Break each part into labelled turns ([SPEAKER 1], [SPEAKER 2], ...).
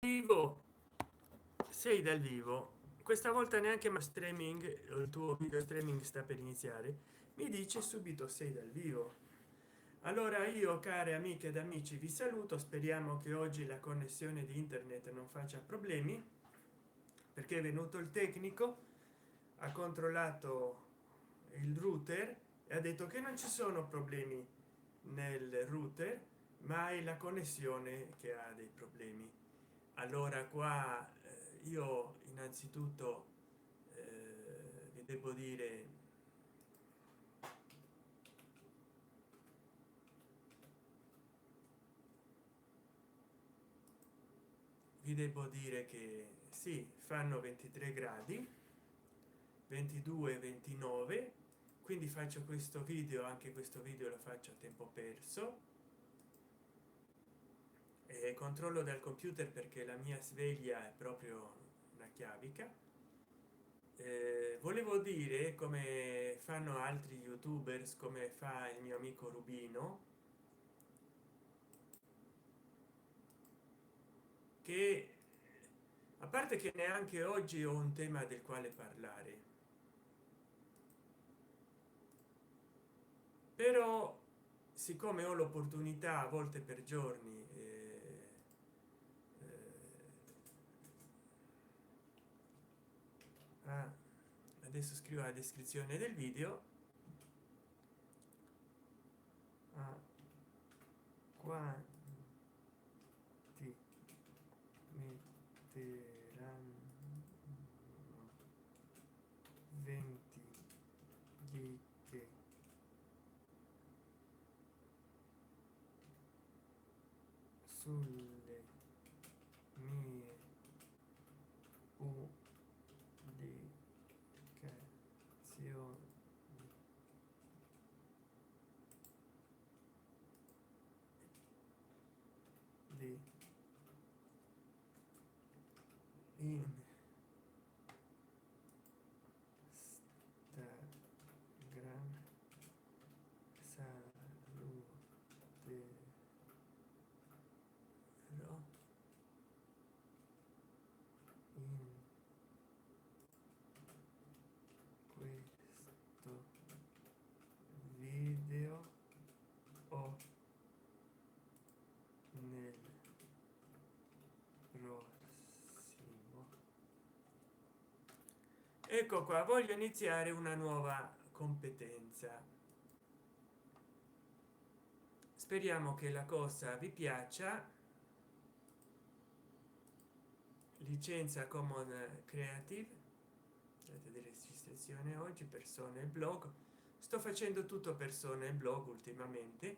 [SPEAKER 1] vivo, sei dal vivo. Questa volta neanche ma streaming o il tuo video streaming sta per iniziare, mi dice subito sei dal vivo. Allora io, care amiche ed amici, vi saluto. Speriamo che oggi la connessione di internet non faccia problemi, perché è venuto il tecnico, ha controllato il router e ha detto che non ci sono problemi nel router, ma è la connessione che ha dei problemi. Allora qua io innanzitutto vi devo dire, che sì, fanno 23 gradi, 22, 29, quindi faccio questo video, anche questo video lo faccio a tempo perso e controllo dal computer perché la mia sveglia è proprio una chiavica. Volevo dire, come fanno altri youtubers, come fa il mio amico Rubino, che a parte che neanche oggi ho un tema del quale parlare, però siccome ho l'opportunità a volte per giorni, ah, adesso scrivo la descrizione del video, a quanti metteranno 20 gig sulle mie pubblicazioni di Instagram, saluterò in questo video o nel prossimo. Ecco qua, voglio iniziare una nuova competenza. Speriamo che la cosa vi piaccia. Licenza Common Creative, date di registrazione oggi, persone e blog. Sto facendo tutto persone e blog ultimamente,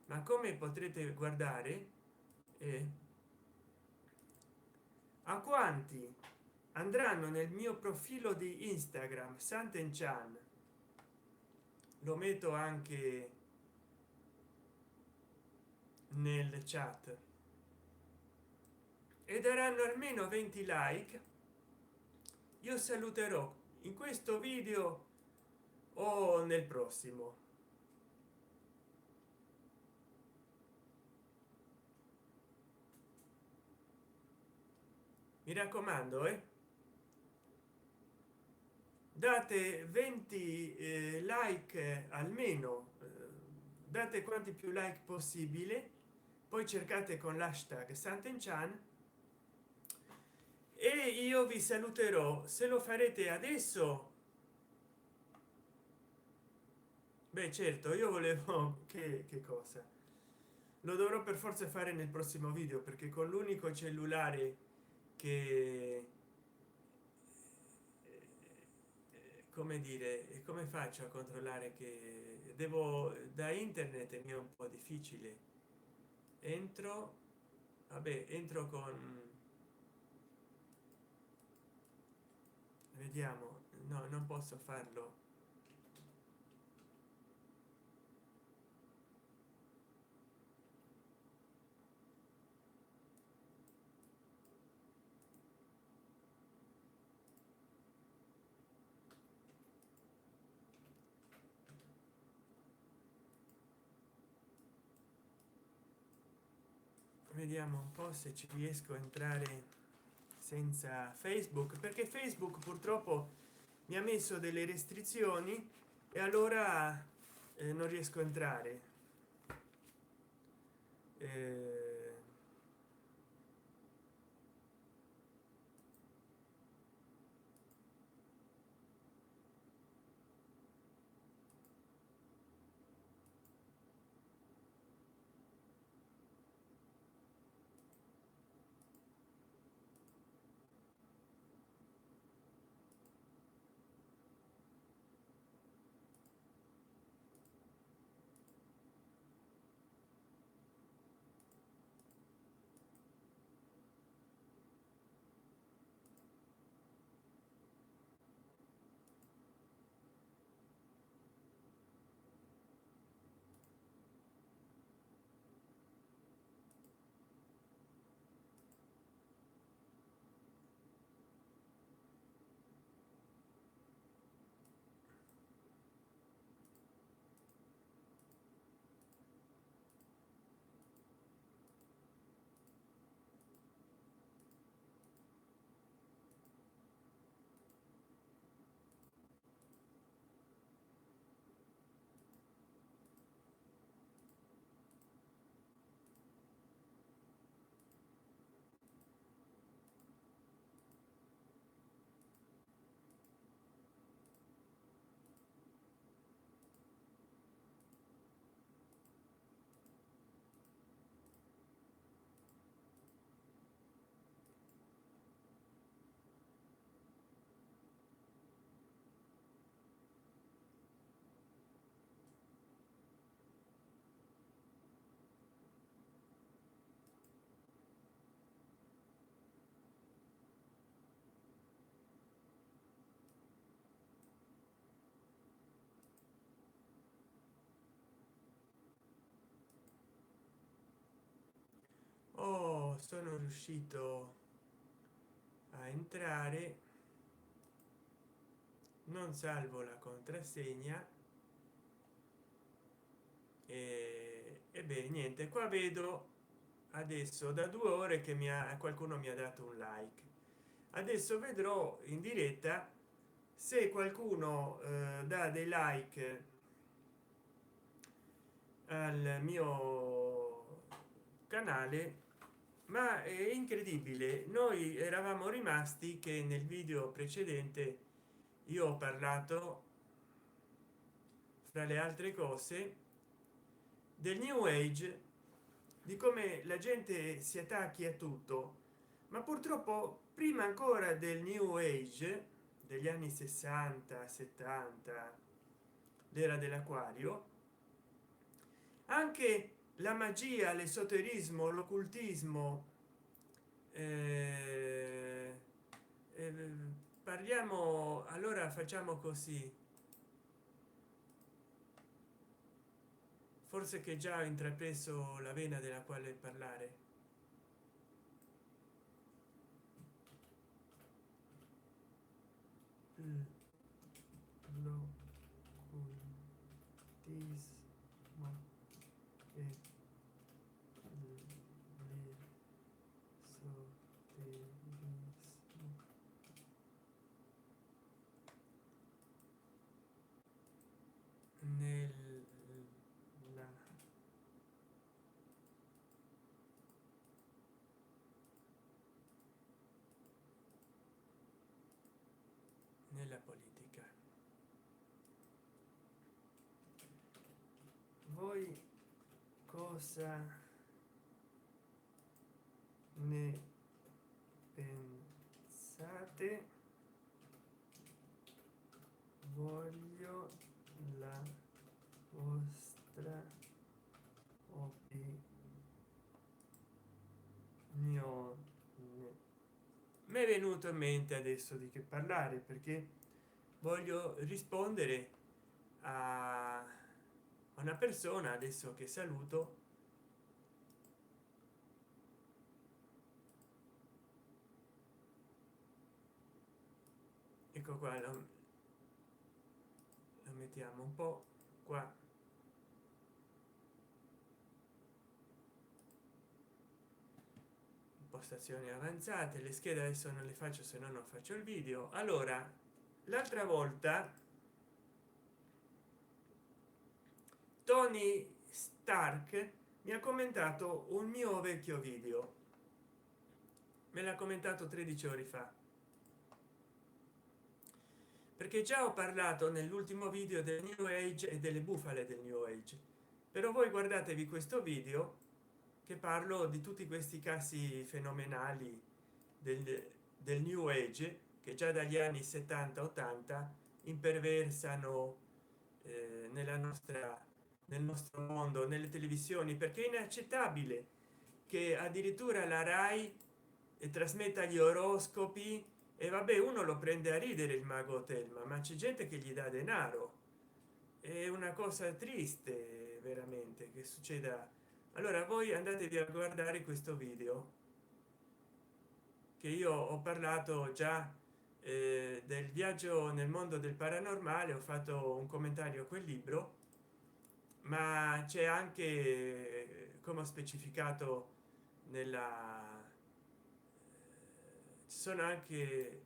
[SPEAKER 1] ma come potrete guardare, eh, a quanti andranno nel mio profilo di Instagram Sant'Enchan, lo metto anche nel chat, e daranno almeno 20 like, io saluterò in questo video o nel prossimo. Mi raccomando, date 20 like almeno, date quanti più like possibile, poi cercate con l'hashtag Sant'Enchan e io vi saluterò. Se lo farete adesso, beh certo, io volevo che cosa lo dovrò per forza fare nel prossimo video, perché con l'unico cellulare che come dire, e come faccio a controllare che devo da internet, mi è un po' difficile. Entro, vabbè, entro con, vediamo, no, non posso farlo. vediamo un po' se ci riesco a entrare senza Facebook, perché Facebook purtroppo mi ha messo delle restrizioni e allora non riesco a entrare. Eh, oh, sono riuscito a entrare, non salvo la contrassegna. E beh, niente, qua vedo adesso da 2 ore che qualcuno mi ha dato un like. Adesso vedrò in diretta se qualcuno dà dei like al mio canale. Ma è incredibile, noi eravamo rimasti che nel video precedente io ho parlato, fra le altre cose, del new age, di come la gente si attacchi a tutto, ma purtroppo prima ancora del new age degli anni 60 70, l'era dell'acquario, anche la magia, l'esoterismo, l'occultismo, eh, eh, parliamo, allora facciamo così, forse che già ho intrapreso la vena della quale parlare. L'occultismo e l'esoterismo nella politica. Voi cosa ne pensate? Voglio la vostra opinione. Mi è venuto in mente adesso di che parlare, perché voglio rispondere a una persona adesso che saluto. Ecco qua, lo mettiamo un po' qua. impostazioni avanzate, le schede adesso non le faccio, se no non faccio il video. Allora, l'altra volta Tony Stark mi ha commentato un mio vecchio video, me l'ha commentato 13 ore fa, perché già ho parlato nell'ultimo video del new age e delle bufale del new age. Però voi guardatevi questo video che parlo di tutti questi casi fenomenali del new age, che già dagli anni 70-80 imperversano nella nostra, nel nostro mondo, nelle televisioni, perché è inaccettabile che addirittura la Rai trasmetta gli oroscopi. E vabbè, uno lo prende a ridere il mago Telma, ma c'è gente che gli dà denaro. È una cosa triste veramente che succeda. Allora voi andatevi a guardare questo video, che io ho parlato già del viaggio nel mondo del paranormale, ho fatto un commentario a quel libro, ma c'è anche, come ho specificato nella, ci sono anche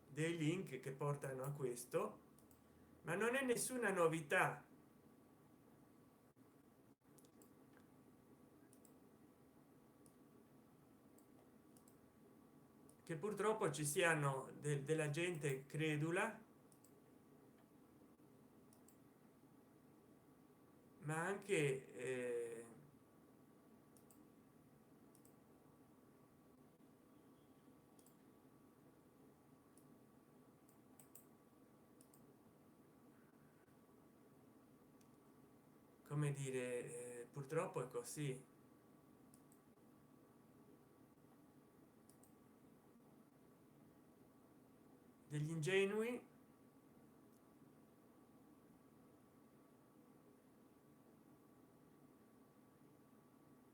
[SPEAKER 1] dei link che portano a questo, ma non è nessuna novità. Che purtroppo ci siano della gente credula, ma anche come dire, purtroppo è così. Degli ingenui,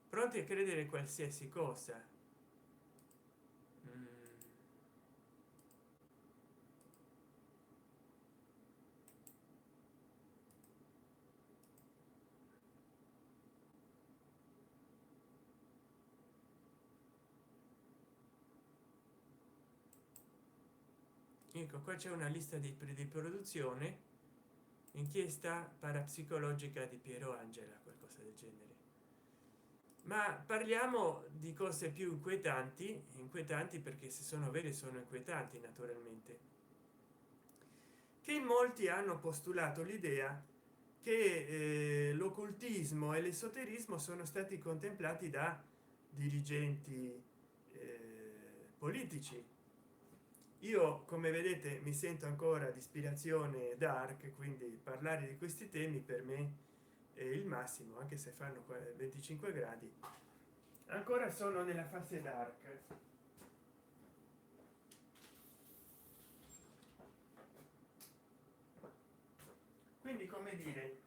[SPEAKER 1] pronti a credere qualsiasi cosa. Mm. Ecco, qua c'è una lista di produzione, inchiesta parapsicologica di Piero Angela, qualcosa del genere. Ma parliamo di cose più inquietanti, perché se sono vere sono inquietanti naturalmente, che in molti hanno postulato l'idea che l'occultismo e l'esoterismo sono stati contemplati da dirigenti politici. Io, come vedete, mi sento ancora di ispirazione dark, quindi parlare di questi temi per me è il massimo, anche se fanno 25 gradi ancora sono nella fase dark. Quindi, come dire,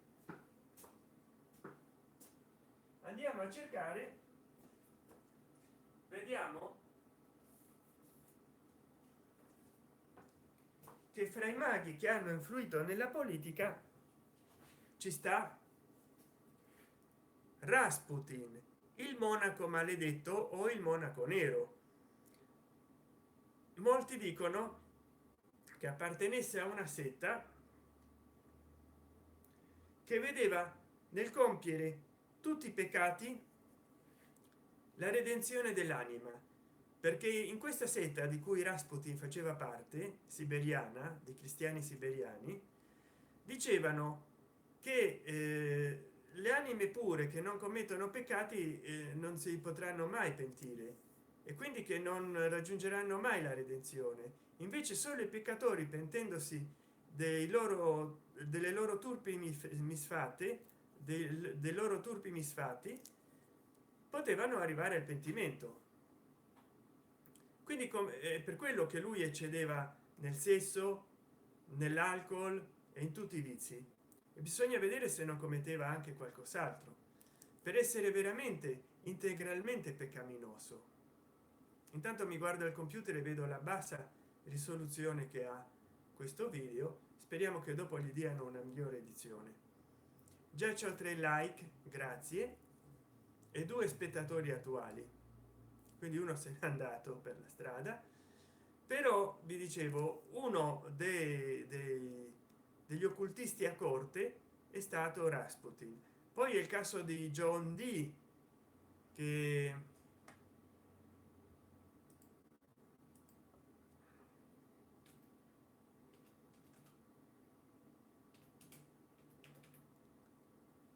[SPEAKER 1] andiamo a cercare, vediamo che fra i maghi che hanno influito nella politica ci sta Rasputin, il monaco maledetto o il monaco nero. Molti dicono che appartenesse a una setta che vedeva nel compiere tutti i peccati la redenzione dell'anima, perché in questa setta di cui Rasputin faceva parte, siberiana, dei cristiani siberiani, dicevano che le anime pure che non commettono peccati non si potranno mai pentire, e quindi che non raggiungeranno mai la redenzione. Invece solo i peccatori, pentendosi delle loro turpi misfate, dei loro turpi misfati, potevano arrivare al pentimento. Quindi per quello che lui eccedeva nel sesso, nell'alcol e in tutti i vizi, e bisogna vedere se non commetteva anche qualcos'altro per essere veramente integralmente peccaminoso. Intanto mi guardo il computer e vedo la bassa risoluzione che ha questo video, speriamo che dopo gli diano una migliore edizione. Già c'ho 3 like, grazie, e due spettatori attuali, quindi uno se n'è andato per la strada. Però vi dicevo, uno degli occultisti a corte è stato Rasputin. Poi è il caso di John Dee, che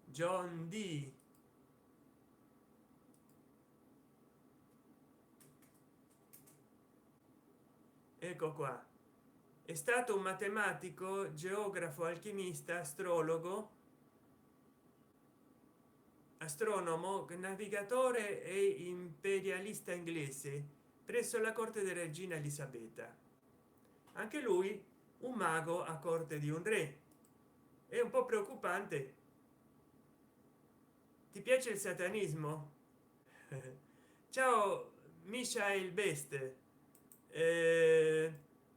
[SPEAKER 1] John Dee ecco qua, è stato un matematico, geografo, alchimista, astrologo, astronomo, navigatore e imperialista inglese presso la corte della regina Elisabetta. Anche lui un mago a corte di un re. È un po' preoccupante. Ti piace il satanismo? Ciao Michael Best.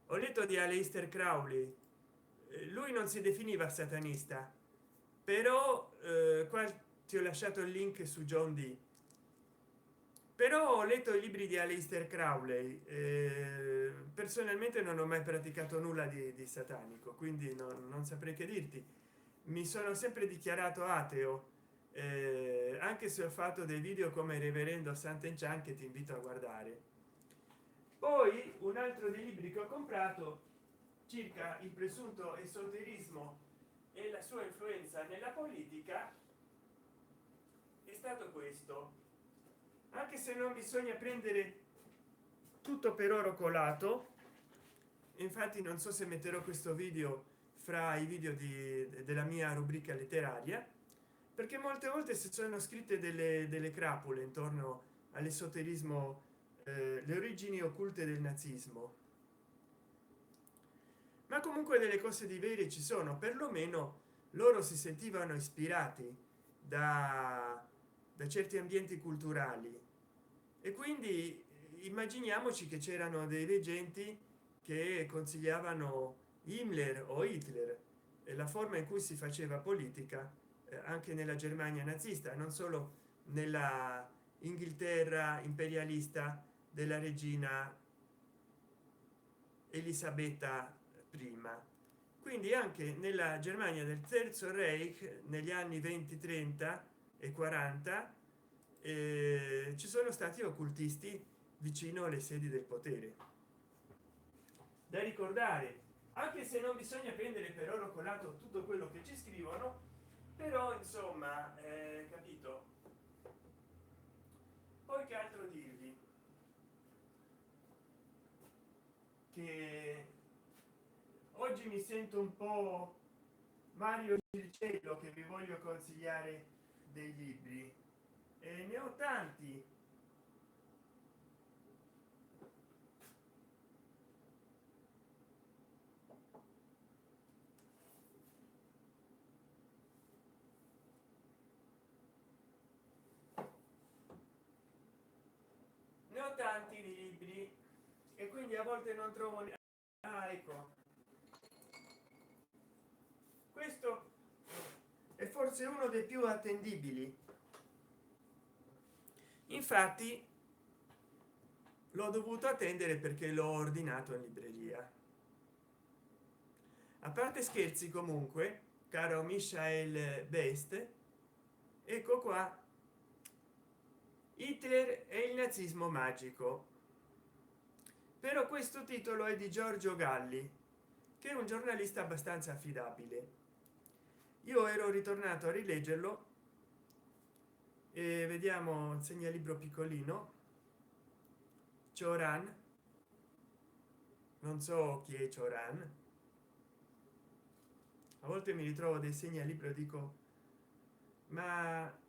[SPEAKER 1] Ho letto di Aleister Crowley. Lui non si definiva satanista, però qua ti ho lasciato il link su John Dee. Però ho letto i libri di Aleister Crowley. Personalmente non ho mai praticato nulla di satanico, quindi non saprei che dirti. Mi sono sempre dichiarato ateo, anche se ho fatto dei video come il reverendo Sant'Enchan, che ti invito a guardare. Poi un altro dei libri che ho comprato circa il presunto esoterismo e la sua influenza nella politica è stato questo. Anche se non bisogna prendere tutto per oro colato, infatti non so se metterò questo video fra i video della mia rubrica letteraria, perché molte volte si sono scritte delle crapule intorno all'esoterismo, le origini occulte del nazismo, ma comunque delle cose di vere ci sono. Perlomeno loro si sentivano ispirati da certi ambienti culturali, e quindi immaginiamoci che c'erano dei reggenti che consigliavano Himmler o Hitler e la forma in cui si faceva politica, anche nella Germania nazista, non solo nella Inghilterra imperialista della regina Elisabetta prima. Quindi anche nella Germania del Terzo Reich negli anni 20, 30 e 40 ci sono stati occultisti vicino alle sedi del potere, da ricordare, anche se non bisogna prendere per oro colato tutto quello che ci scrivono. Però insomma, capito. Poi che altro dirvi? Che oggi mi sento un po' Mario Circello, che vi voglio consigliare dei libri, e ne ho tanti. Ne ho tanti di libri e quindi a volte non trovo ecco, questo è forse uno dei più attendibili. Infatti l'ho dovuto attendere perché l'ho ordinato in libreria. A parte scherzi, comunque, caro Michael Best, ecco qua, Hitler e il nazismo magico. Però questo titolo è di Giorgio Galli, che è un giornalista abbastanza affidabile. Io ero ritornato a rileggerlo e vediamo il segnalibro piccolino. Cioran, non so chi è Cioran, a volte mi ritrovo dei segnalibro e dico, ma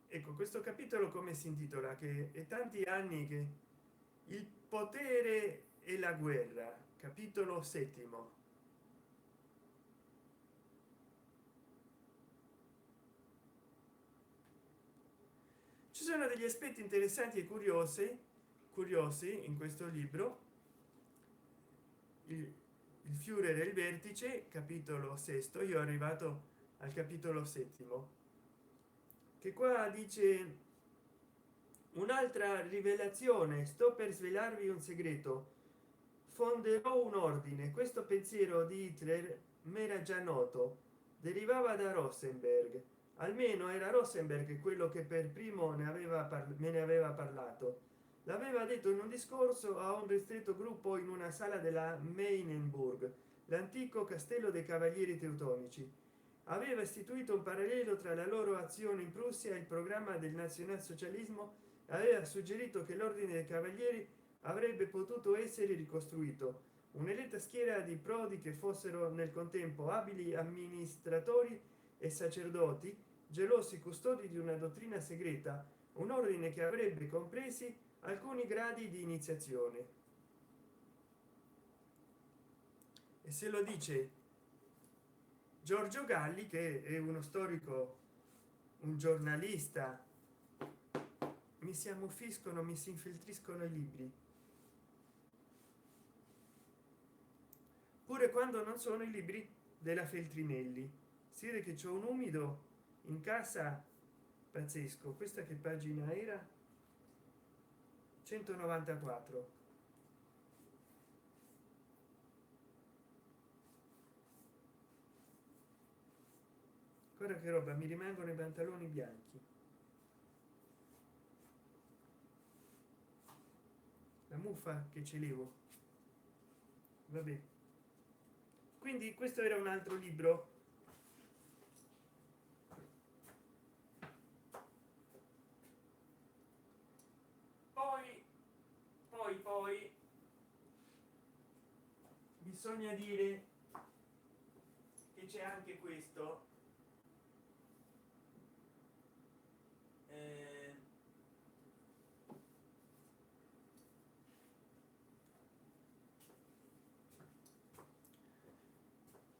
[SPEAKER 1] ecco, questo capitolo come si intitola? Che è tanti anni che il potere e la guerra, capitolo settimo. Ci sono degli aspetti interessanti e curiosi in questo libro. Il Führer e il vertice, capitolo sesto. Io arrivato al capitolo settimo, che qua dice Un'altra rivelazione: sto per svelarvi un segreto, fonderò un ordine. Questo pensiero di Hitler m'era già noto, derivava da Rosenberg. Almeno era Rosenberg quello che per primo me ne aveva parlato. L'aveva detto in un discorso a un ristretto gruppo in una sala della Meilenburg, l'antico castello dei cavalieri teutonici. Aveva istituito un parallelo tra la loro azione in Prussia e il programma del nazionalsocialismo. Aveva suggerito che l'ordine dei cavalieri avrebbe potuto essere ricostruito, un'eletta schiera di prodi che fossero nel contempo abili amministratori e sacerdoti, gelosi custodi di una dottrina segreta, un ordine che avrebbe compresi alcuni gradi di iniziazione. E se lo dice Giorgio Galli, che è uno storico, un giornalista. Mi si ammuffiscono, mi si infiltriscono i libri pure quando non sono i libri della Feltrinelli. Si vede che c'è un umido in casa pazzesco. Questa che pagina era? 194. Guarda che roba, mi rimangono i pantaloni bianchi, la muffa che ce levo. Vabbè, quindi questo era un altro libro. poi poi bisogna dire che c'è anche questo, eh,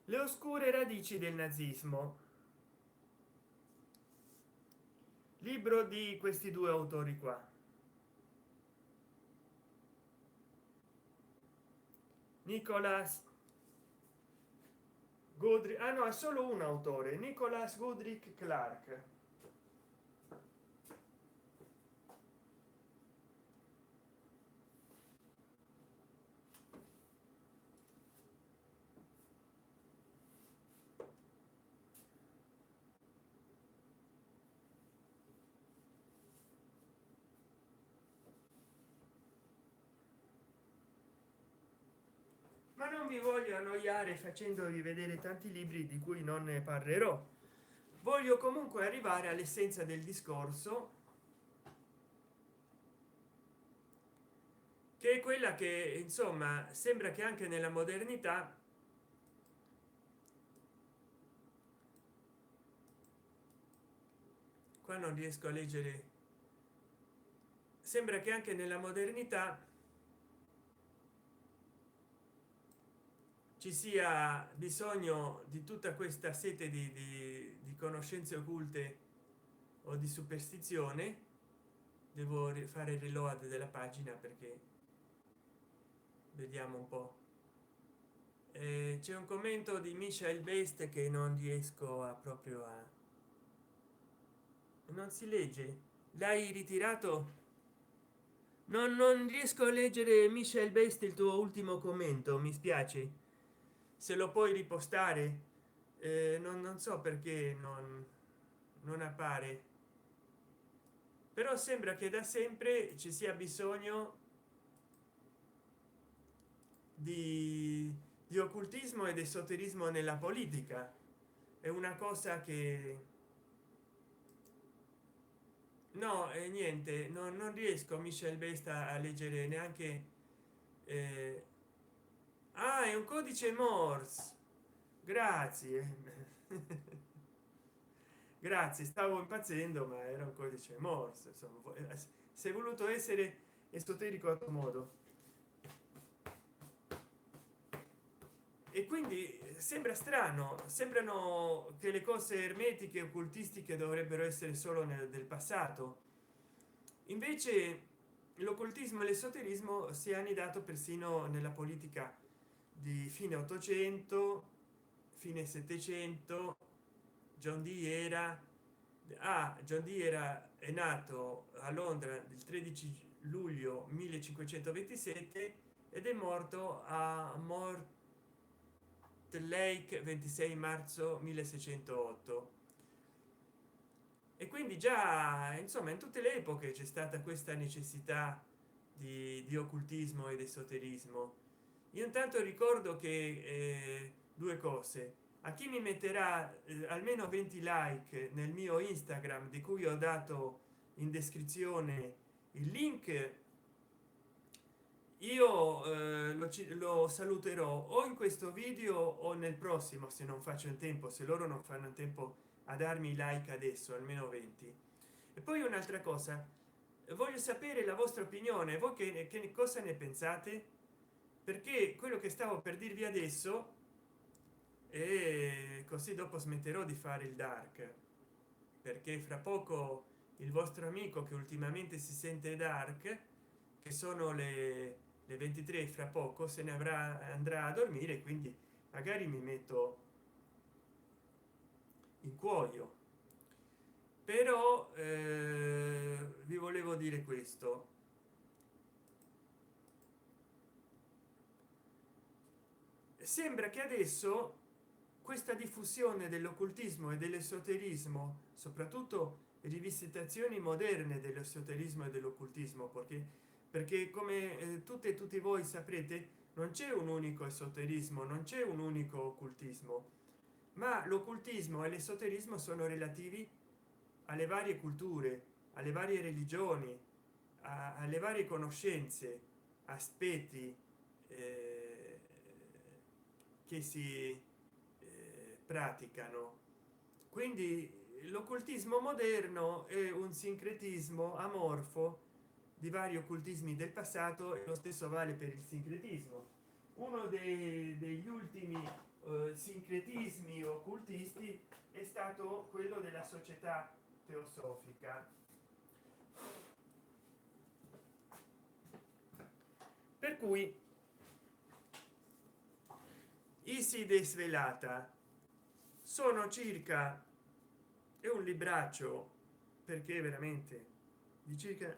[SPEAKER 1] le oscure radici del nazismo, libro di questi due autori qua, Nicholas Goodrich. Ah no, è solo un autore, Nicholas Goodrich Clark. Ma non vi voglio annoiare facendovi vedere tanti libri di cui non ne parlerò. Voglio comunque arrivare all'essenza del discorso, che è quella che insomma sembra che anche nella modernità, qua non riesco a leggere, sembra che anche nella modernità ci sia bisogno di tutta questa sete di conoscenze occulte o di superstizione. Devo fare il reload della pagina perché vediamo un po'. C'è un commento di Michael Best che non riesco a proprio a, non si legge. L'hai ritirato? Non riesco a leggere, Michael Best, il tuo ultimo commento, mi spiace. Se lo puoi ripostare. Non so perché non appare, però sembra che da sempre ci sia bisogno di, di occultismo ed esoterismo nella politica. È una cosa che no, niente, non riesco, Michel Besta, a leggere neanche. eh, ah, è un codice Morse, grazie. Grazie, stavo impazzendo, ma era un codice Morse, insomma. Si è voluto essere esoterico a tuo modo. E quindi sembra strano, sembrano che le cose ermetiche occultistiche dovrebbero essere solo del passato. Invece l'occultismo e l'esoterismo si è annidato persino nella politica di fine 800, fine 700. John Dee era, John Dee era è nato a Londra il 13 luglio 1527 ed è morto a Lake 26 marzo 1608. E quindi già insomma in tutte le epoche c'è stata questa necessità di occultismo ed esoterismo. Io intanto ricordo che due cose: a chi mi metterà almeno 20 like nel mio Instagram, di cui ho dato in descrizione il link, io lo saluterò o in questo video o nel prossimo, se non faccio in tempo, se loro non fanno in tempo a darmi like adesso, almeno 20. E poi un'altra cosa, voglio sapere la vostra opinione, voi che cosa ne pensate, perché quello che stavo per dirvi adesso, e così dopo smetterò di fare il dark, perché fra poco il vostro amico che ultimamente si sente dark, che sono le 23, fra poco se ne andrà a dormire, quindi magari mi metto in cuoio. Però vi volevo dire questo: sembra che adesso questa diffusione dell'occultismo e dell'esoterismo, soprattutto rivisitazioni moderne dell'esoterismo e dell'occultismo, perché come tutte e tutti voi saprete, non c'è un unico esoterismo, non c'è un unico occultismo, ma l'occultismo e l'esoterismo sono relativi alle varie culture, alle varie religioni, alle varie conoscenze, aspetti eh, che si praticano. Quindi l'occultismo moderno è un sincretismo amorfo di vari occultismi del passato, e lo stesso vale per il sincretismo. Uno degli ultimi sincretismi occultisti è stato quello della società teosofica, per cui Iside svelata sono circa, è un libraccio, perché veramente di circa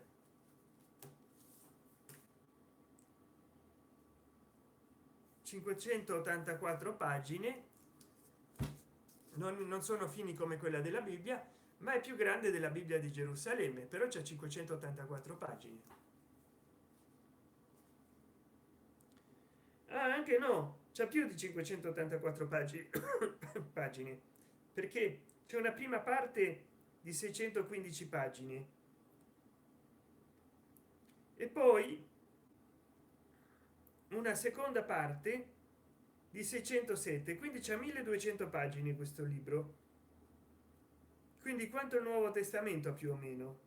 [SPEAKER 1] 584 pagine, non sono fini come quella della Bibbia, ma è più grande della Bibbia di Gerusalemme, però c'è 584 pagine. Ah, anche no, c'è più di 584 pagine pagine, perché c'è una prima parte di 615 pagine e poi una seconda parte di 607, quindi c'è 1200 pagine questo libro. Quindi quanto il Nuovo Testamento più o meno.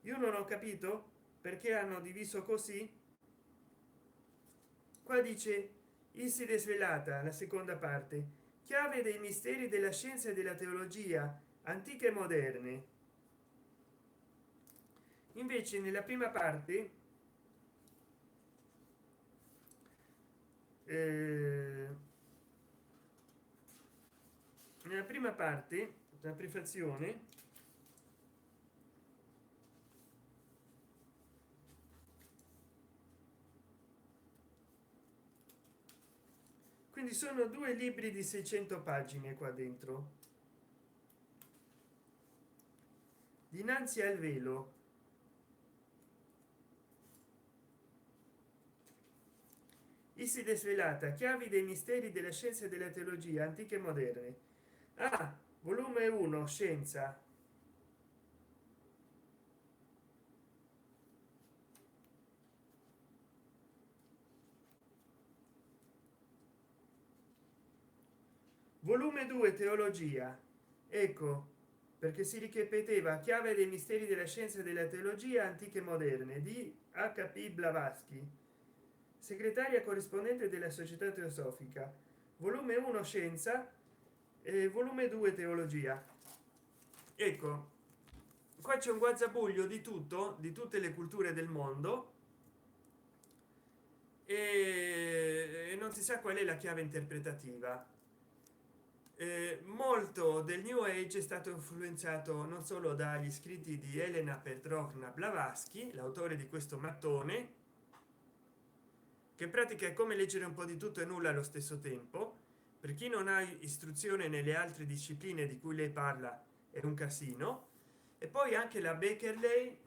[SPEAKER 1] Io non ho capito perché hanno diviso così. Qua dice Iside svelata, la seconda parte, chiave dei misteri della scienza e della teologia antiche e moderne. Invece nella prima parte eh, nella prima parte la prefazione quindi sono due libri di 600 pagine qua dentro. Dinanzi al velo, Iside svelata, chiavi dei misteri della scienza e della teologia antiche e moderne. Ah, volume 1, scienza. Volume 2, teologia. Ecco perché si ripeteva chiave dei misteri della scienza e della teologia antiche e moderne di HP Blavatsky, segretaria corrispondente della società teosofica. Volume 1, scienza, e volume 2, teologia. Ecco, qua c'è un guazzabuglio di tutto, di tutte le culture del mondo, e non si sa qual è la chiave interpretativa. molto del new age è stato influenzato non solo dagli scritti di Elena Petrovna Blavatsky, l'autore di questo mattone, che in pratica è come leggere un po' di tutto e nulla allo stesso tempo. Per chi non ha istruzione nelle altre discipline di cui lei parla è un casino. E poi anche la Beckerley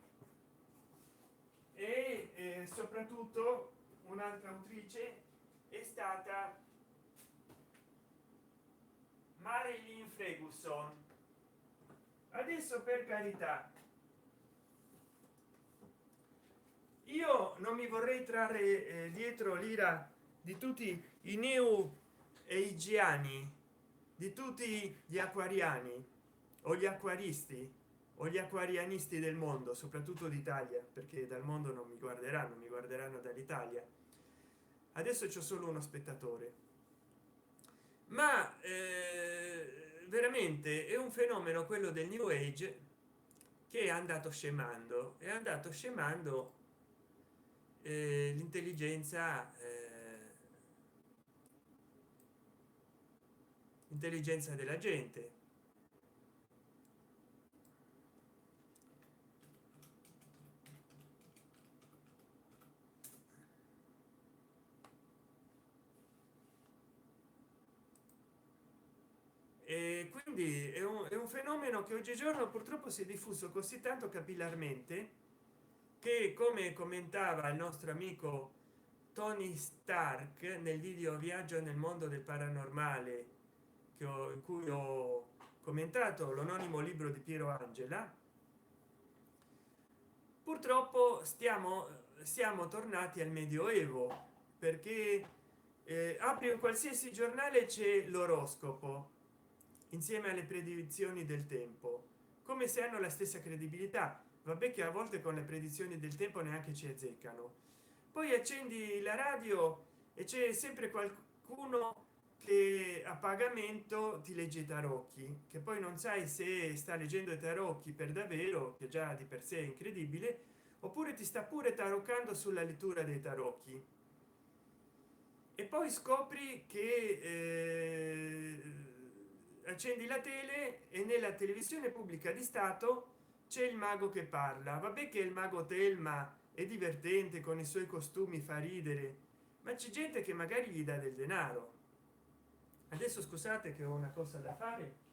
[SPEAKER 1] e soprattutto un'altra autrice è stata Marilyn Ferguson. Adesso, per carità, io non mi vorrei trarre dietro l'ira di tutti i neo eigiani, di tutti gli acquariani o gli acquaristi o gli acquarianisti del mondo, soprattutto d'Italia, perché dal mondo non mi guarderanno, mi guarderanno dall'Italia. Adesso c'è solo uno spettatore, ma veramente è un fenomeno quello del new age, che è andato scemando l'intelligenza, intelligenza della gente. E quindi è un fenomeno che oggigiorno purtroppo si è diffuso così tanto capillarmente che, come commentava il nostro amico Tony Stark nel video Viaggio nel mondo del paranormale, in cui ho commentato l'anonimo libro di Piero Angela, purtroppo siamo tornati al medioevo, perché apri un qualsiasi giornale, c'è l'oroscopo insieme alle predizioni del tempo, come se hanno la stessa credibilità. Vabbè che a volte con le predizioni del tempo neanche ci azzeccano. Poi accendi la radio e c'è sempre qualcuno che a pagamento ti legge i tarocchi, che poi non sai se sta leggendo i tarocchi per davvero, che già di per sé è incredibile, oppure ti sta pure taroccando sulla lettura dei tarocchi. E poi scopri che accendi la tele e nella televisione pubblica di Stato c'è il mago che parla. Vabbè che il mago Telma è divertente con i suoi costumi, fa ridere, ma c'è gente che magari gli dà del denaro. Adesso scusate che ho una cosa da fare.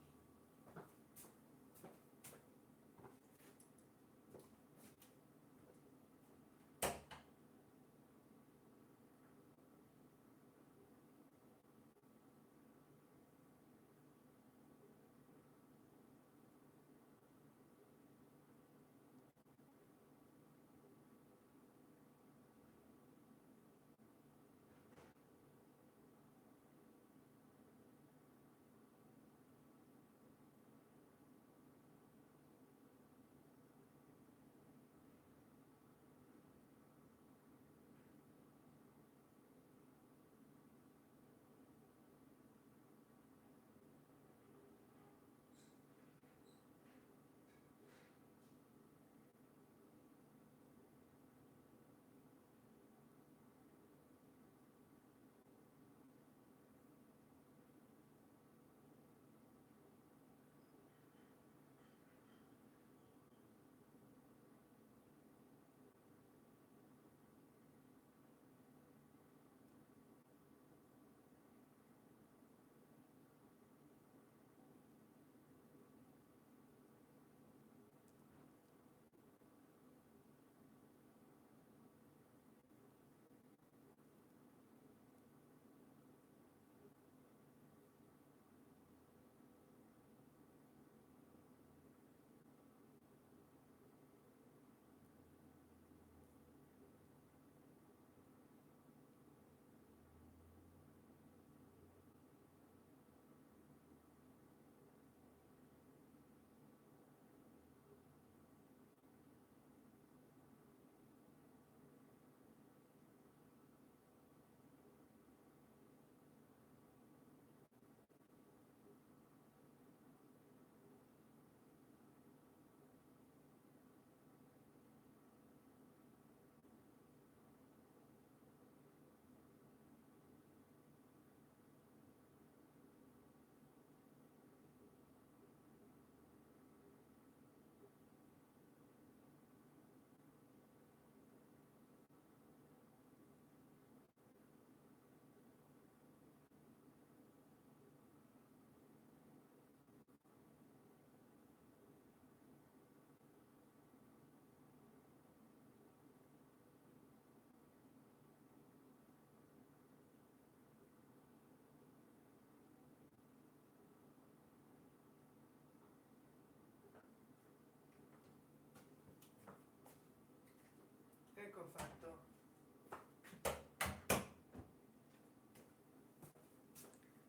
[SPEAKER 1] che ho fatto?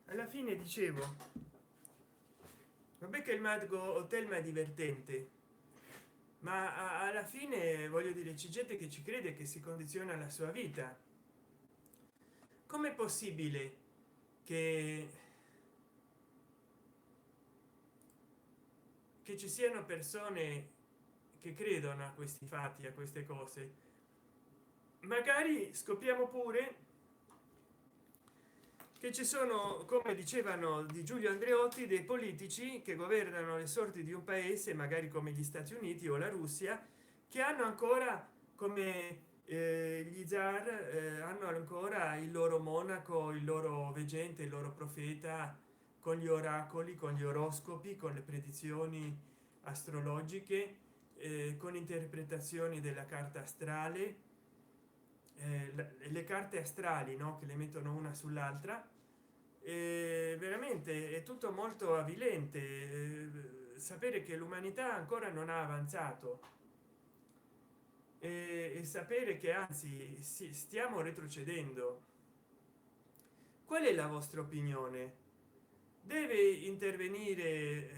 [SPEAKER 1] Alla fine dicevo, vabbè che il Madgo Hotel ma è divertente, ma alla fine voglio dire c'è gente che ci crede, che si condiziona la sua vita. Com'è possibile che ci siano persone che credono a questi fatti, a queste cose? Magari scopriamo pure che ci sono, come dicevano di Giulio Andreotti, dei politici che governano le sorti di un paese, magari come gli Stati Uniti o la Russia, che hanno ancora, come gli zar, hanno ancora il loro monaco, il loro veggente, il loro profeta, con gli oracoli, con gli oroscopi, con le predizioni astrologiche, con interpretazioni della carta astrale, le carte astrali, no? Che le mettono una sull'altra. Veramente è tutto molto avvilente, sapere che l'umanità ancora non ha avanzato, e sapere che anzi stiamo retrocedendo. Qual è la vostra opinione? Deve intervenire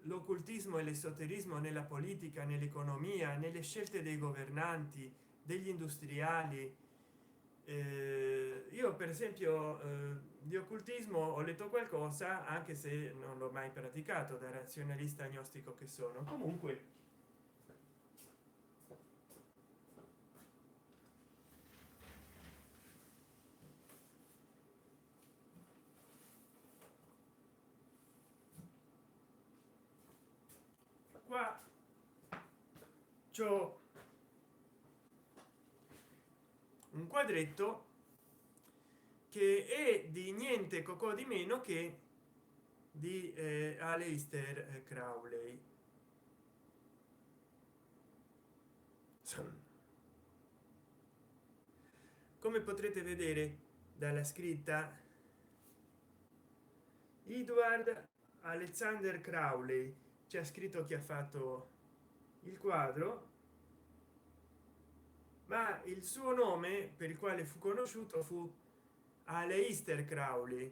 [SPEAKER 1] l'occultismo e l'esoterismo nella politica, nell'economia, nelle scelte dei governanti, degli industriali? Io per esempio di occultismo ho letto qualcosa, anche se non l'ho mai praticato da razionalista agnostico che sono. Comunque qua c'ho un quadretto che è di niente cocò di meno che di Aleister Crowley. Come potrete vedere dalla scritta, Edward Alexander Crowley, c'è scritto chi ha fatto il quadro, ma il suo nome per il quale fu conosciuto fu Aleister Crowley.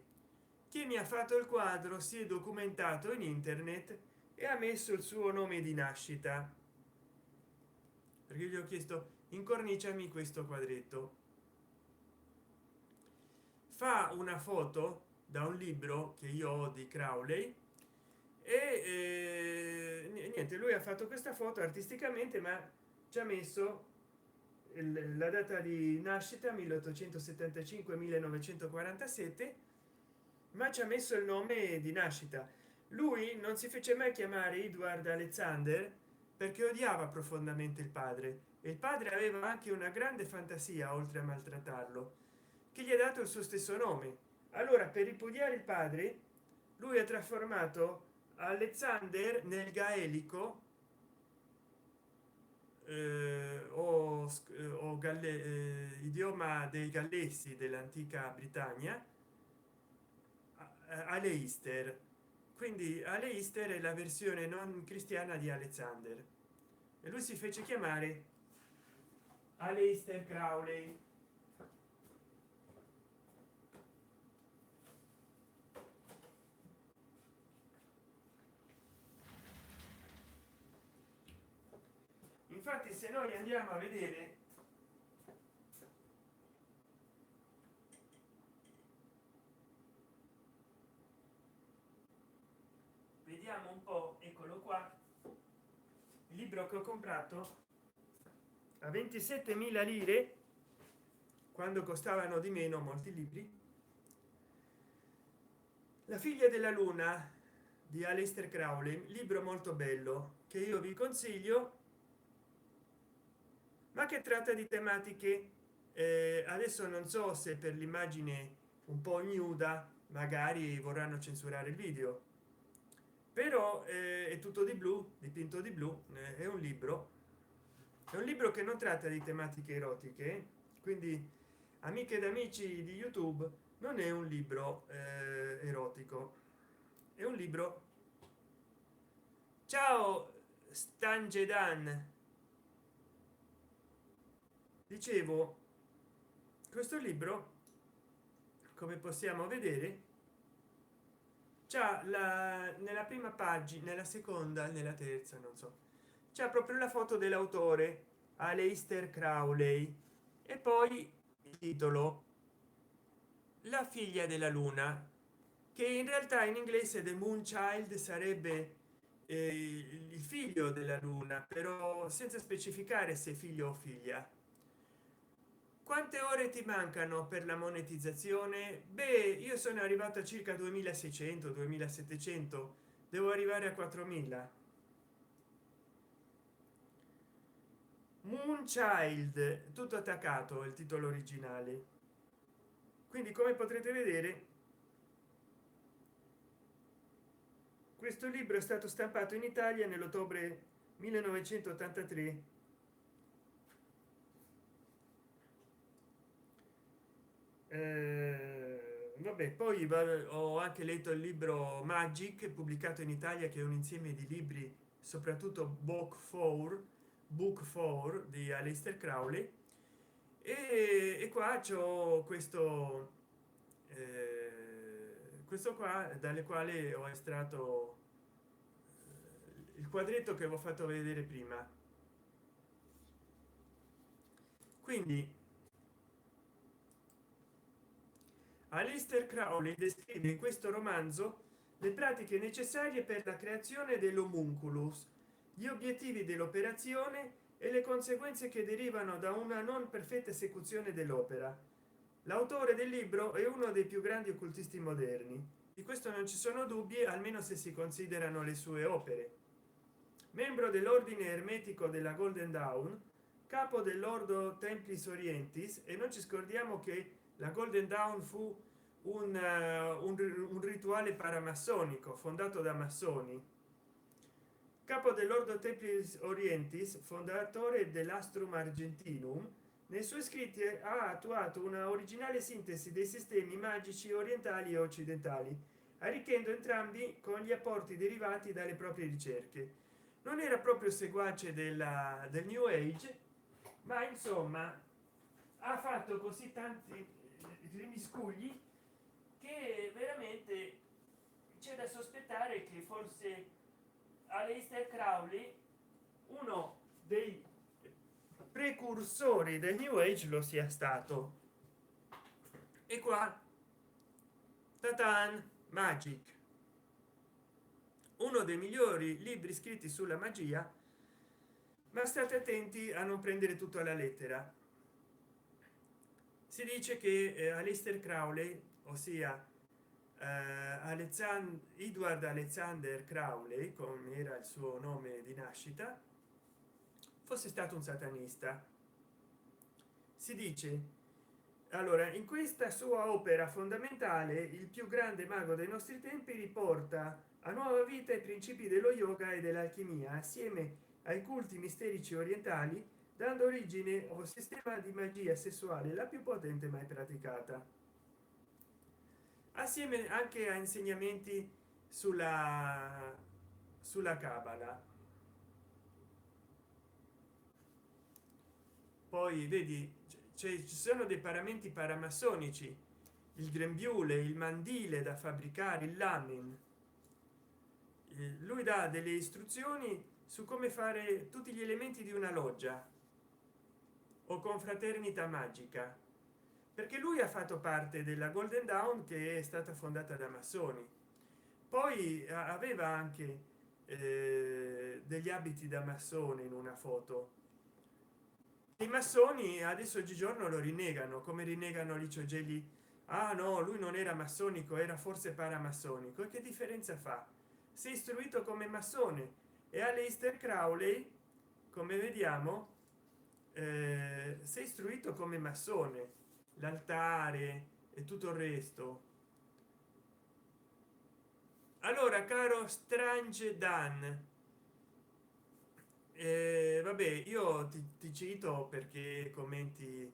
[SPEAKER 1] Chi mi ha fatto il quadro si è documentato in internet e ha messo il suo nome di nascita, perché gli ho chiesto incorniciami questo quadretto. Fa una foto da un libro che io ho di Crowley e niente, lui ha fatto questa foto artisticamente, ma ci ha messo la data di nascita 1875 1947, ma ci ha messo il nome di nascita. Lui non si fece mai chiamare Edward Alexander perché odiava profondamente il padre, e il padre aveva anche una grande fantasia, oltre a maltrattarlo, che gli ha dato il suo stesso nome. Allora, per ripudiare il padre, lui ha trasformato Alexander nel gaelico, idioma dei gallesi dell'antica Britannia, Aleister. Quindi Aleister è la versione non cristiana di Alexander, e lui si fece chiamare Aleister Crowley. Infatti se noi andiamo a vedere, vediamo un po', eccolo qua, il libro che ho comprato a 27.000 lire, quando costavano di meno molti libri, La figlia della luna di Aleister Crowley, libro molto bello che io vi consiglio, ma che tratta di tematiche, adesso non so se per l'immagine un po' ignuda magari vorranno censurare il video, però è tutto di blu, dipinto di blu, è un libro che non tratta di tematiche erotiche, quindi amiche ed amici di YouTube, non è un libro erotico, è un libro. Ciao Stangedan, dicevo, questo libro, come possiamo vedere, c'ha nella prima pagina, nella seconda, nella terza, non so, c'è proprio la foto dell'autore, Aleister Crowley, e poi il titolo La figlia della luna, che in realtà in inglese The Moon Child sarebbe il figlio della luna, però senza specificare se figlio o figlia. Quante ore ti mancano per la monetizzazione? Beh, io sono arrivato a circa 2600 2700, devo arrivare a 4000. Moonchild, tutto attaccato il titolo originale. Quindi, come potrete vedere, questo libro è stato stampato in Italia nell'ottobre 1983. Vabbè, poi ho anche letto il libro Magic, pubblicato in Italia, che è un insieme di libri, soprattutto book 4 di Aleister Crowley, e qua c'ho questo qua, dalle quali ho estratto il quadretto che vi ho fatto vedere prima. Quindi Aleister Crowley descrive in questo romanzo le pratiche necessarie per la creazione dell'homunculus, gli obiettivi dell'operazione e le conseguenze che derivano da una non perfetta esecuzione dell'opera. L'autore del libro è uno dei più grandi occultisti moderni, di questo non ci sono dubbi, almeno se si considerano le sue opere. Membro dell'ordine ermetico della Golden Dawn, capo dell'ordo Templis Orientis, e non ci scordiamo che la Golden Dawn fu un rituale paramassonico fondato da massoni, capo dell'ordo Templis Orientis, fondatore dell'Astrum Argentinum. Nei suoi scritti ha attuato una originale sintesi dei sistemi magici orientali e occidentali, arricchendo entrambi con gli apporti derivati dalle proprie ricerche. Non era proprio seguace del New Age, ma insomma ha fatto così tanti rimiscugli che veramente c'è da sospettare che forse Aleister Crowley, uno dei precursori del New Age, lo sia stato. E qua Tatan Magic, uno dei migliori libri scritti sulla magia, ma state attenti a non prendere tutto alla lettera. Si dice che Aleister Crowley, ossia Edward Alexander Crowley, come era il suo nome di nascita, fosse stato un satanista. Si dice, allora, in questa sua opera fondamentale il più grande mago dei nostri tempi riporta a nuova vita i principi dello yoga e dell'alchimia assieme ai culti misterici orientali, dando origine a un sistema di magia sessuale la più potente mai praticata, assieme anche a insegnamenti sulla cabala. Poi vedi, ci sono dei paramenti paramassonici, il grembiule, il mandile da fabbricare, il lamin. Lui dà delle istruzioni su come fare tutti gli elementi di una loggia o confraternita magica, perché lui ha fatto parte della Golden Dawn, che è stata fondata da massoni. Poi aveva anche degli abiti da massone in una foto. I massoni adesso oggigiorno lo rinnegano, come rinnegano Licio Gelli. Ah no, lui non era massonico, era forse paramassonico. E che differenza fa? Si è istruito come massone. E Aleister Crowley, come vediamo, si è istruito come massone, l'altare e tutto il resto. Allora, caro Strange Dan, vabbè, io ti cito perché commenti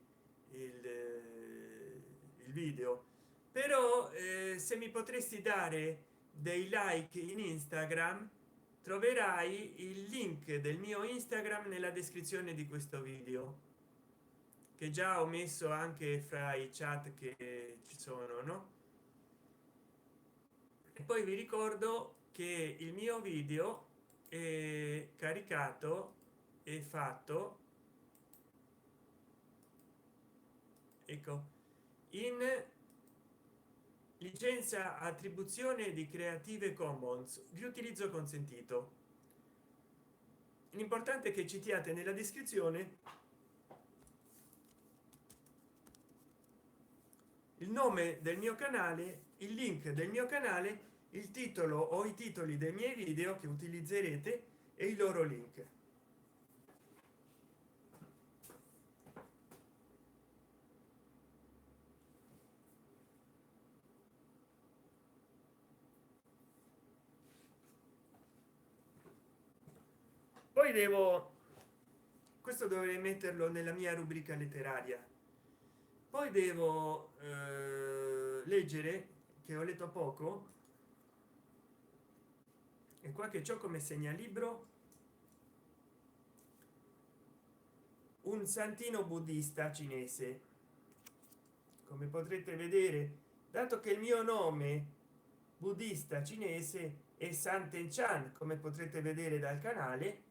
[SPEAKER 1] il video, però se mi potresti dare dei like in Instagram, troverai il link del mio Instagram nella descrizione di questo video. che già ho messo anche fra i chat che ci sono, no? E poi vi ricordo che il mio video è caricato e fatto, ecco, in licenza attribuzione di Creative Commons di utilizzo consentito. L'importante è che citiate nella descrizione il nome del mio canale, il link del mio canale, il titolo o i titoli dei miei video che utilizzerete e i loro link. Poi devo, questo dovrei metterlo nella mia rubrica letteraria, poi devo leggere, che ho letto poco, e qua che ciò come segnalibro, un santino buddista cinese. Come potrete vedere, dato che il mio nome buddista cinese è Santen Chan, come potrete vedere dal canale,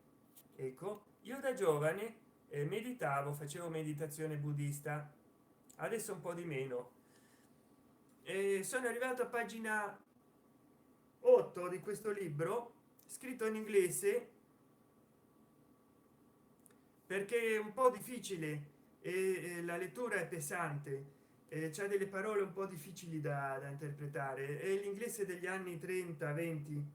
[SPEAKER 1] ecco, io da giovane meditavo, facevo meditazione buddista, adesso un po' di meno. Sono arrivato a pagina 8 di questo libro, scritto in inglese perché è un po' difficile e la lettura è pesante, c'è delle parole un po' difficili da interpretare, è l'inglese degli anni 30 20.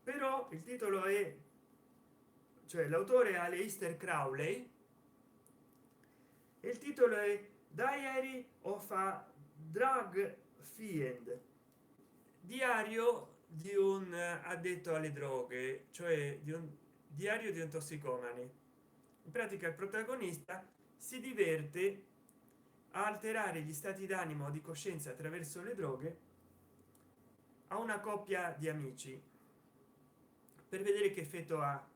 [SPEAKER 1] Però il titolo è, cioè l'autore è Aleister Crowley, e il titolo è Diary of a Drug Fiend, diario di un addetto alle droghe, cioè di un diario di un tossicomane. In pratica il protagonista si diverte a alterare gli stati d'animo o di coscienza attraverso le droghe a una coppia di amici per vedere che effetto ha.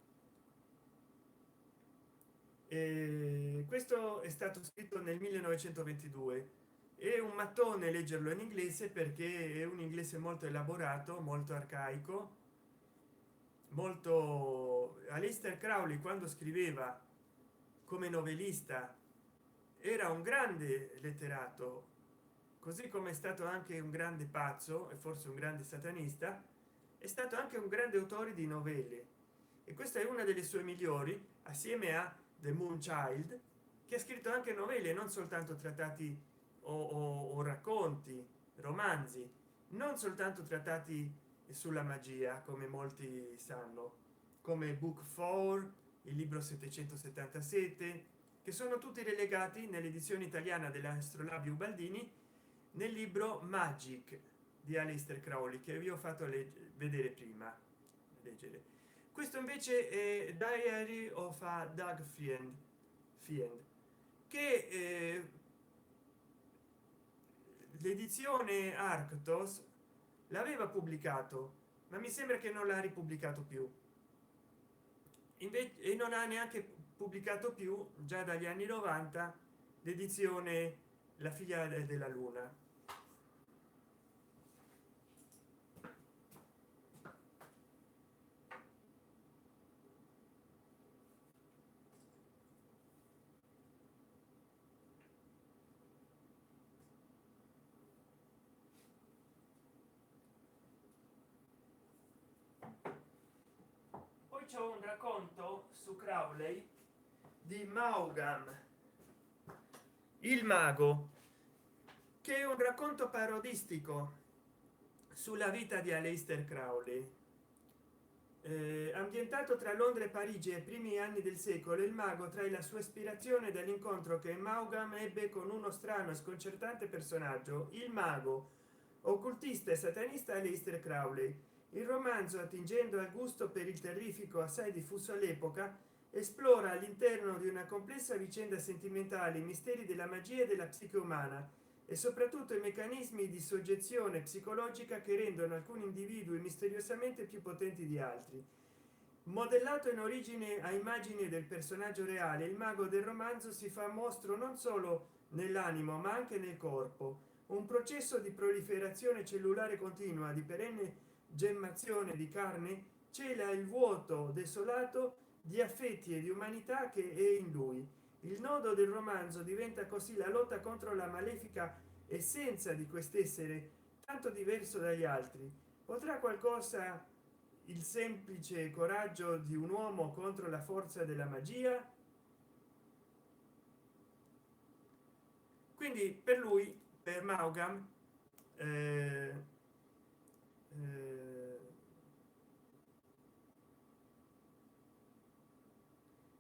[SPEAKER 1] Questo è stato scritto nel 1922. È un mattone leggerlo in inglese perché è un inglese molto elaborato, molto arcaico, molto. Aleister Crowley, quando scriveva come novelista, era un grande letterato, così come è stato anche un grande pazzo e forse un grande satanista. È stato anche un grande autore di novelle, e questa è una delle sue migliori, assieme a The Moon Child, che ha scritto anche novelle, non soltanto trattati o racconti, romanzi, non soltanto trattati sulla magia, come molti sanno, come Book 4, il libro 777, che sono tutti relegati nell'edizione italiana dell'astrolabio Baldini nel libro Magic di Aleister Crowley, che vi ho fatto vedere prima. Leggere questo invece è Diary of a Dog Fiend, che l'edizione Arctos l'aveva pubblicato, ma mi sembra che non l'ha ripubblicato più, invece, e non ha neanche pubblicato più già dagli anni 90 l'edizione La figlia della luna. Poi c'è un racconto su Crowley di Maugham, il mago, che è un racconto parodistico sulla vita di Aleister Crowley, ambientato tra Londra e Parigi ai primi anni del secolo. Il mago trae la sua ispirazione dall'incontro che Maugham ebbe con uno strano e sconcertante personaggio, il mago occultista e satanista Aleister Crowley. Il romanzo, attingendo al gusto per il terrifico assai diffuso all'epoca, esplora all'interno di una complessa vicenda sentimentale i misteri della magia e della psiche umana, e soprattutto i meccanismi di soggezione psicologica che rendono alcuni individui misteriosamente più potenti di altri. Modellato in origine a immagini del personaggio reale, il mago del romanzo si fa mostro non solo nell'animo ma anche nel corpo, un processo di proliferazione cellulare continua di perenne gemmazione di carne cela il vuoto desolato di affetti e di umanità che è in lui. Il nodo del romanzo diventa così la lotta contro la malefica essenza di quest'essere tanto diverso dagli altri. Potrà qualcosa il semplice coraggio di un uomo contro la forza della magia? Quindi per lui, per Maugham, eh, eh,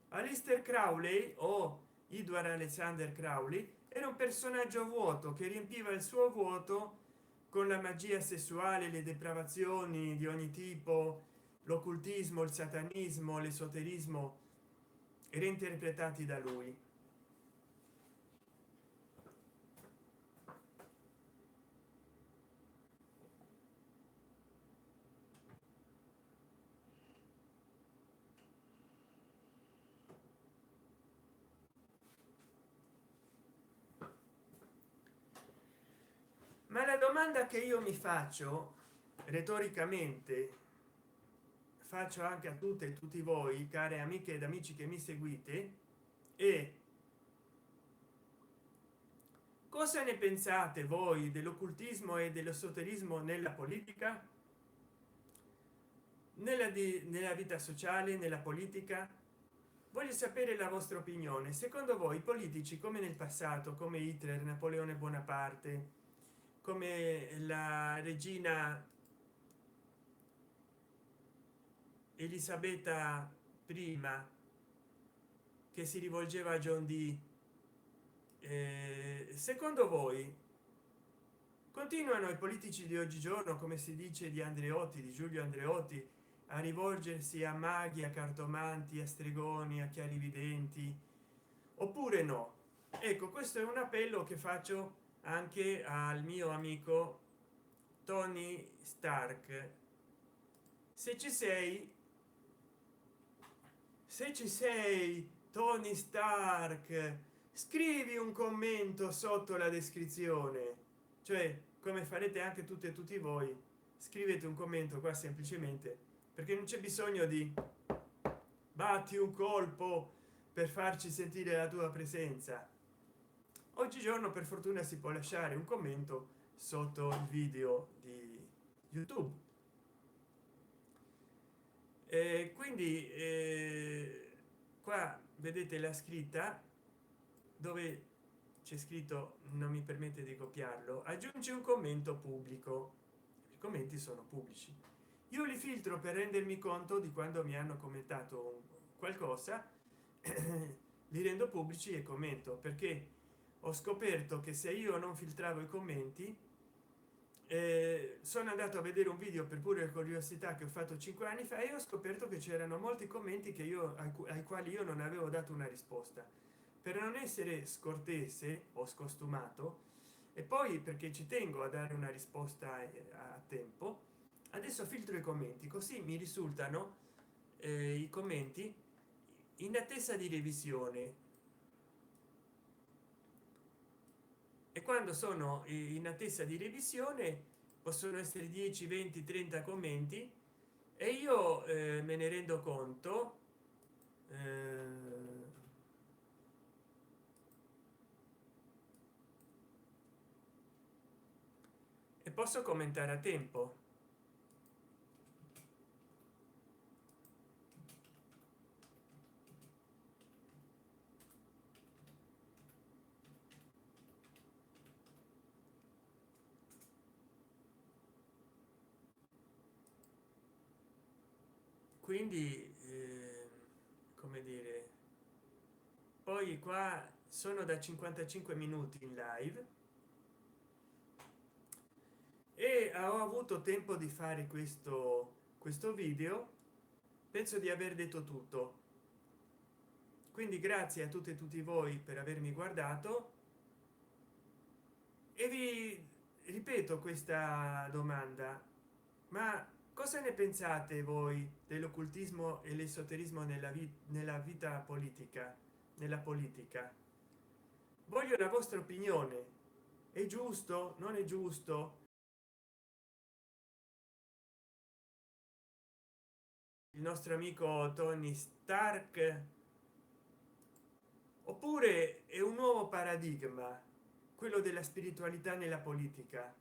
[SPEAKER 1] Aleister Crowley o Edward Alexander Crowley era un personaggio vuoto che riempiva il suo vuoto con la magia sessuale, le depravazioni di ogni tipo, l'occultismo, il satanismo, l'esoterismo reinterpretati da lui. Ma la domanda che io mi faccio retoricamente, faccio anche a tutte e tutti voi, care amiche ed amici che mi seguite, è: cosa ne pensate voi dell'occultismo e dell'esoterismo nella politica, nella vita sociale, nella politica? Voglio sapere la vostra opinione. Secondo voi i politici, come nel passato, come Hitler, Napoleone Bonaparte, come la regina Elisabetta prima, che si rivolgeva a John D, secondo voi continuano i politici di oggigiorno, come si dice di Andreotti, di Giulio Andreotti, a rivolgersi a maghi, a cartomanti, a stregoni, a chiarividenti, oppure no? Ecco, questo è un appello che faccio anche al mio amico Tony Stark. Se ci sei, se ci sei, Tony Stark, scrivi un commento sotto la descrizione, cioè come farete anche tutte e tutti voi. Scrivete un commento qua semplicemente, perché non c'è bisogno di batti un colpo per farci sentire la tua presenza. Oggigiorno per fortuna si può lasciare un commento sotto il video di YouTube, quindi qua vedete la scritta dove c'è scritto, non mi permette di copiarlo: aggiungi un commento pubblico. I commenti sono pubblici, io li filtro per rendermi conto di quando mi hanno commentato qualcosa. Li rendo pubblici e commento, perché ho scoperto che se io non filtravo i commenti, sono andato a vedere un video per pure curiosità che ho fatto 5 anni fa, e ho scoperto che c'erano molti commenti che io ai quali io non avevo dato una risposta, per non essere scortese o scostumato, e poi perché ci tengo a dare una risposta a tempo. Adesso filtro i commenti, così mi risultano i commenti in attesa di revisione, e quando sono in attesa di revisione possono essere 10, 20, 30 commenti, e io me ne rendo conto, e posso commentare a tempo. Quindi come dire, poi qua sono da 55 minuti in live e ho avuto tempo di fare questo video. Penso di aver detto tutto, quindi grazie a tutte e tutti voi per avermi guardato, e vi ripeto questa domanda: ma cosa ne pensate voi dell'occultismo e l'esoterismo nella vita politica, nella politica? Voglio la vostra opinione. È giusto, non è giusto? Il nostro amico Tony Stark, oppure è un nuovo paradigma, quello della spiritualità nella politica?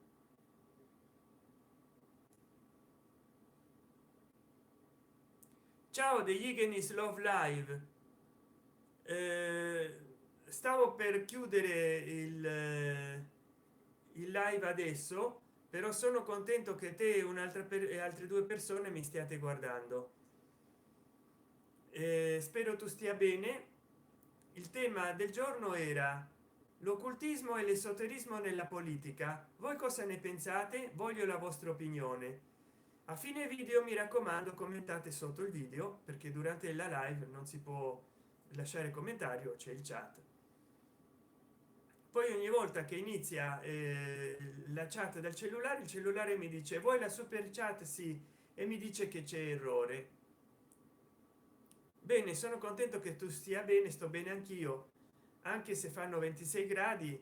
[SPEAKER 1] Ciao degli Igenis Love Live. Eh, stavo per chiudere il live adesso, però sono contento che te e un'altra e altre due persone mi stiate guardando. Spero tu stia bene. Il tema del giorno era l'occultismo e l'esoterismo nella politica. Voi cosa ne pensate? Voglio la vostra opinione. A fine video mi raccomando commentate sotto il video, perché durante la live non si può lasciare commentario, c'è il chat. Poi ogni volta che inizia la chat dal cellulare, il cellulare mi dice vuoi la super chat? Sì, e mi dice che c'è errore. Bene, sono contento che tu stia bene, sto bene anch'io, anche se fanno 26 gradi.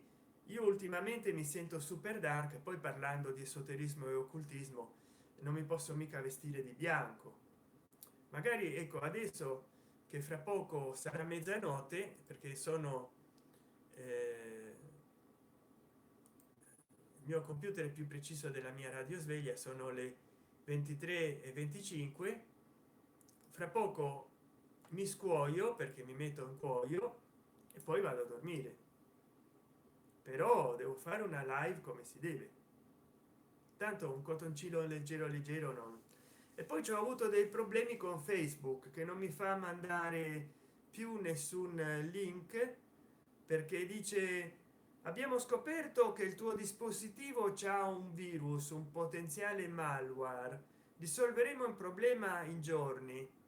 [SPEAKER 1] Io ultimamente mi sento super dark, poi parlando di esoterismo e occultismo non mi posso mica vestire di bianco. Magari ecco, adesso che fra poco sarà mezzanotte, perché sono il mio computer è più preciso della mia radiosveglia, sono le 23:25. Fra poco mi scuoio, perché mi metto in cuoio e poi vado a dormire, però devo fare una live come si deve, tanto un cotoncino leggero leggero non. E poi ci ho avuto dei problemi con Facebook, che non mi fa mandare più nessun link, perché dice abbiamo scoperto che il tuo dispositivo c'ha un virus, un potenziale malware, risolveremo il problema in giorni.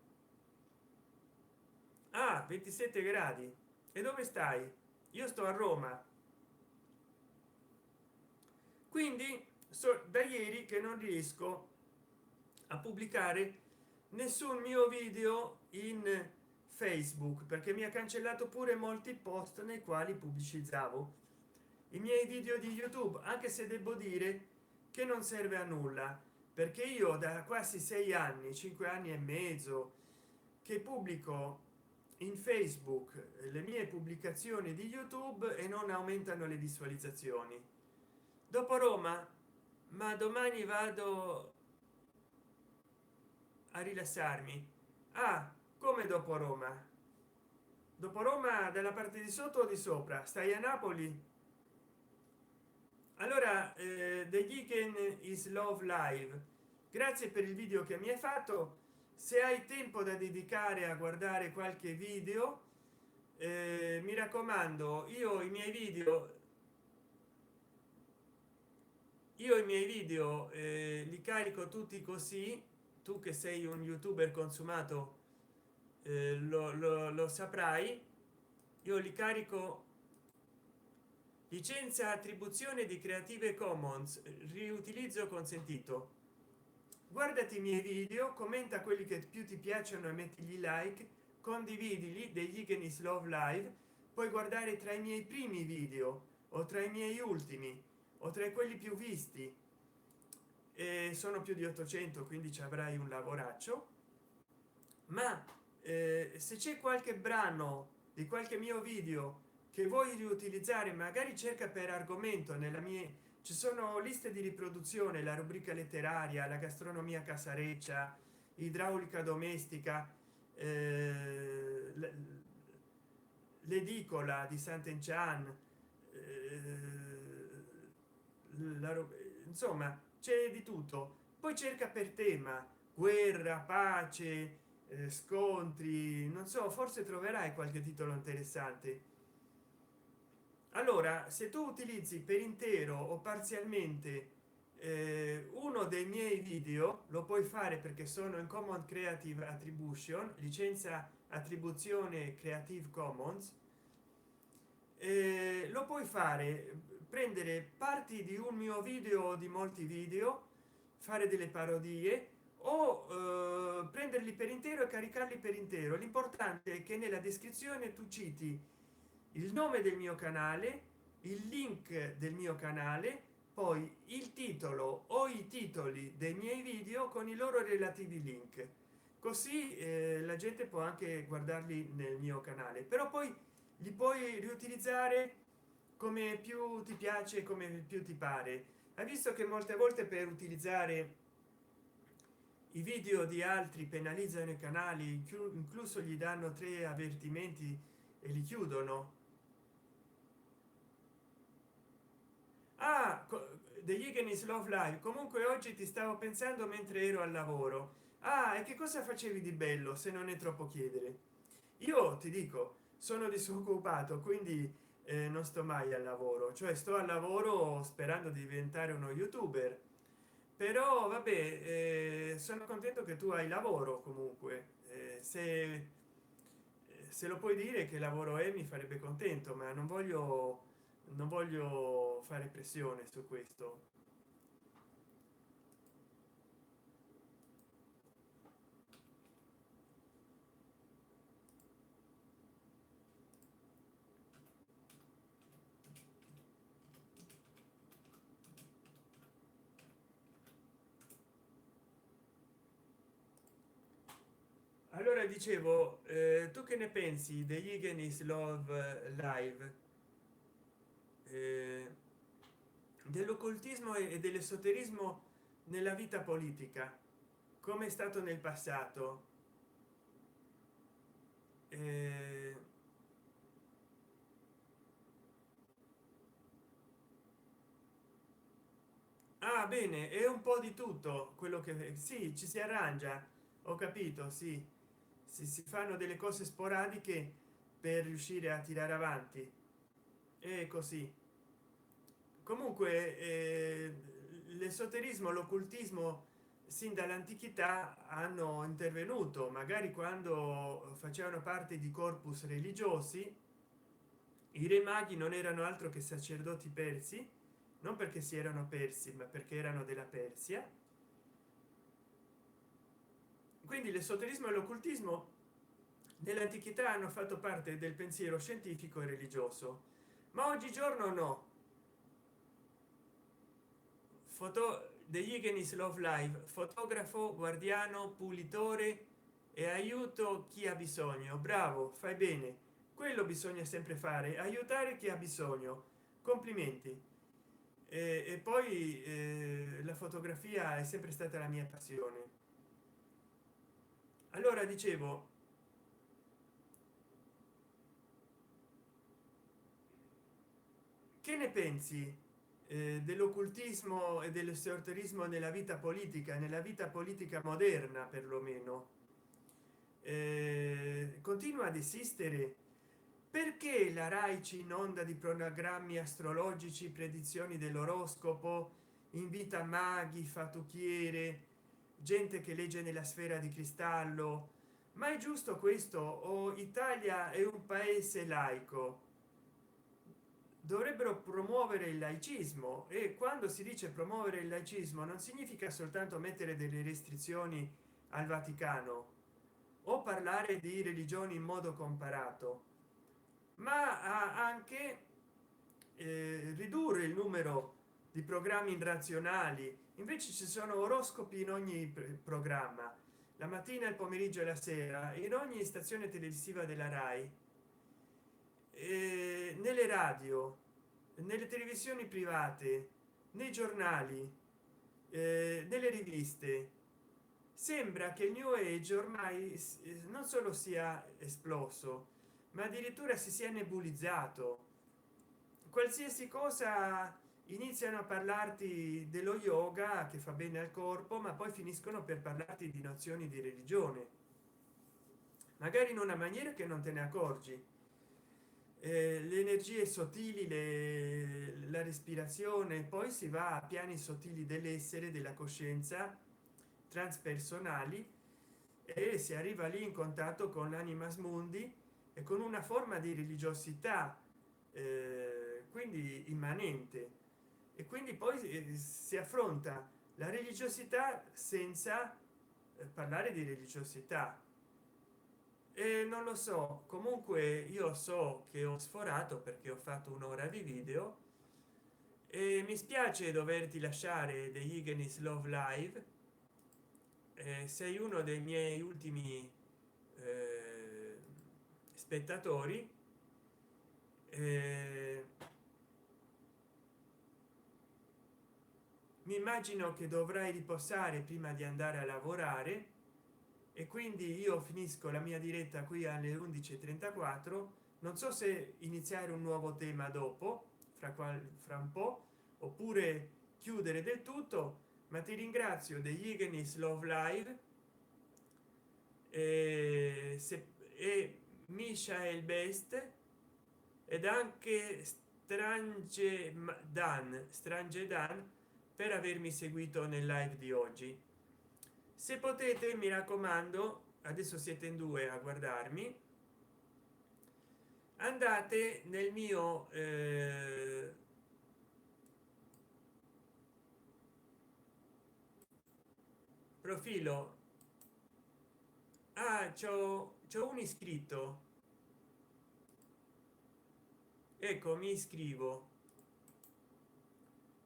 [SPEAKER 1] Ah, 27 gradi. E dove stai? Io sto a Roma, quindi da ieri che non riesco a pubblicare nessun mio video in Facebook, perché mi ha cancellato pure molti post nei quali pubblicizzavo i miei video di YouTube, anche se devo dire che non serve a nulla, perché io da quasi 6 anni, 5 anni e mezzo, che pubblico in Facebook le mie pubblicazioni di YouTube e non aumentano le visualizzazioni. Dopo Roma, ma domani vado a rilassarmi. Ah, come dopo Roma? Dopo Roma dalla parte di sotto o di sopra? Stai a Napoli? Allora The Geeken is Love Live, grazie per il video che mi hai fatto. Se hai tempo da dedicare a guardare qualche video, mi raccomando, io i miei video li carico tutti così. Tu che sei un youtuber consumato lo saprai. Io li carico licenza attribuzione di Creative Commons, riutilizzo consentito. Guardati i miei video, commenta quelli che più ti piacciono e mettigli like, condividili degli Igenis Love Live. Puoi guardare tra i miei primi video o tra i miei ultimi o tra quelli più visti, e sono più di 800, quindi ci avrai un lavoraccio. Ma se c'è qualche brano di qualche mio video che vuoi riutilizzare, magari cerca per argomento. Nella mia ci sono liste di riproduzione: la rubrica letteraria, la gastronomia casareccia, idraulica domestica, l'edicola di Sant'Enchan, insomma c'è di tutto. Poi cerca per tema guerra, pace, scontri, non so, forse troverai qualche titolo interessante. Allora, se tu utilizzi per intero o parzialmente uno dei miei video, lo puoi fare perché sono in Common Creative Attribution, licenza attribuzione Creative Commons. Lo puoi fare prendere parti di un mio video o di molti video, fare delle parodie o prenderli per intero e caricarli per intero. L'importante è che nella descrizione tu citi il nome del mio canale, il link del mio canale, poi il titolo o i titoli dei miei video con i loro relativi link, così la gente può anche guardarli nel mio canale, però poi li puoi riutilizzare come più ti piace, come più ti pare. Hai visto che molte volte per utilizzare i video di altri penalizzano i canali, incluso gli danno 3 avvertimenti e li chiudono. Ah, The Higgins Love Live. Comunque oggi ti stavo pensando mentre ero al lavoro. Ah, e che cosa facevi di bello, se non è troppo chiedere? Io ti dico, sono disoccupato, quindi non sto mai al lavoro, cioè sto al lavoro sperando di diventare uno youtuber. Però vabbè, sono contento che tu hai lavoro comunque. Se lo puoi dire che lavoro è, mi farebbe contento, ma non voglio fare pressione su questo. Allora dicevo, tu che ne pensi degli Higgins Love Live, eh, dell'occultismo e dell'esoterismo nella vita politica, come è stato nel passato? Eh, ah, bene, è un po' di tutto quello che sì, ci si arrangia, ho capito, sì, si fanno delle cose sporadiche per riuscire a tirare avanti, è così. Comunque l'esoterismo, l'occultismo sin dall'antichità hanno intervenuto, magari quando facevano parte di corpus religiosi. I re maghi non erano altro che sacerdoti persi, non perché si erano persi ma perché erano della Persia. Quindi l'esoterismo e l'occultismo nell'antichità hanno fatto parte del pensiero scientifico e religioso, ma oggigiorno no. Foto degli Higgins Love Live: fotografo, guardiano, pulitore e aiuto chi ha bisogno. Bravo, fai bene, quello bisogna sempre fare, aiutare chi ha bisogno. Complimenti. E poi la fotografia è sempre stata la mia passione. Allora dicevo, che ne pensi dell'occultismo e dell'esoterismo nella vita politica moderna, perlomeno? Continua ad esistere? Perché la Rai ci inonda di programmi astrologici, predizioni dell'oroscopo, invita maghi, fattucchiere, gente che legge nella sfera di cristallo? Ma è giusto questo, o Italia è un paese laico? Dovrebbero promuovere il laicismo, e quando si dice promuovere il laicismo non significa soltanto mettere delle restrizioni al Vaticano o parlare di religioni in modo comparato, ma anche ridurre il numero di programmi razionali. Invece ci sono oroscopi in ogni programma, la mattina, il pomeriggio e la sera, in ogni stazione televisiva della Rai, nelle radio, nelle televisioni private, nei giornali, nelle riviste. Sembra che il new age ormai non solo sia esploso, ma addirittura si sia nebulizzato. Qualsiasi cosa iniziano a parlarti dello yoga che fa bene al corpo, ma poi finiscono per parlarti di nozioni di religione, magari in una maniera che non te ne accorgi. Le energie sottili, la respirazione, poi si va a piani sottili dell'essere, della coscienza, transpersonali, e si arriva lì in contatto con l'anima mundi e con una forma di religiosità quindi immanente, e quindi poi si affronta la religiosità senza parlare di religiosità. E non lo so, comunque io so che ho sforato perché ho fatto un'ora di video e mi spiace doverti lasciare degli Igenis Love Live. Sei uno dei miei ultimi eh, spettatori. eh, Mi immagino che dovrai riposare prima di andare a lavorare, e quindi io finisco la mia diretta qui alle 11:34. Non so se iniziare un nuovo tema dopo, fra un po', oppure chiudere del tutto, ma ti ringrazio degli Igenis Love Live e Michael Best, ed anche Strange Dan per avermi seguito nel live di oggi. Se potete, mi raccomando, adesso siete in due a guardarmi, andate nel mio profilo. Ah, c'ho un iscritto, ecco, mi iscrivo.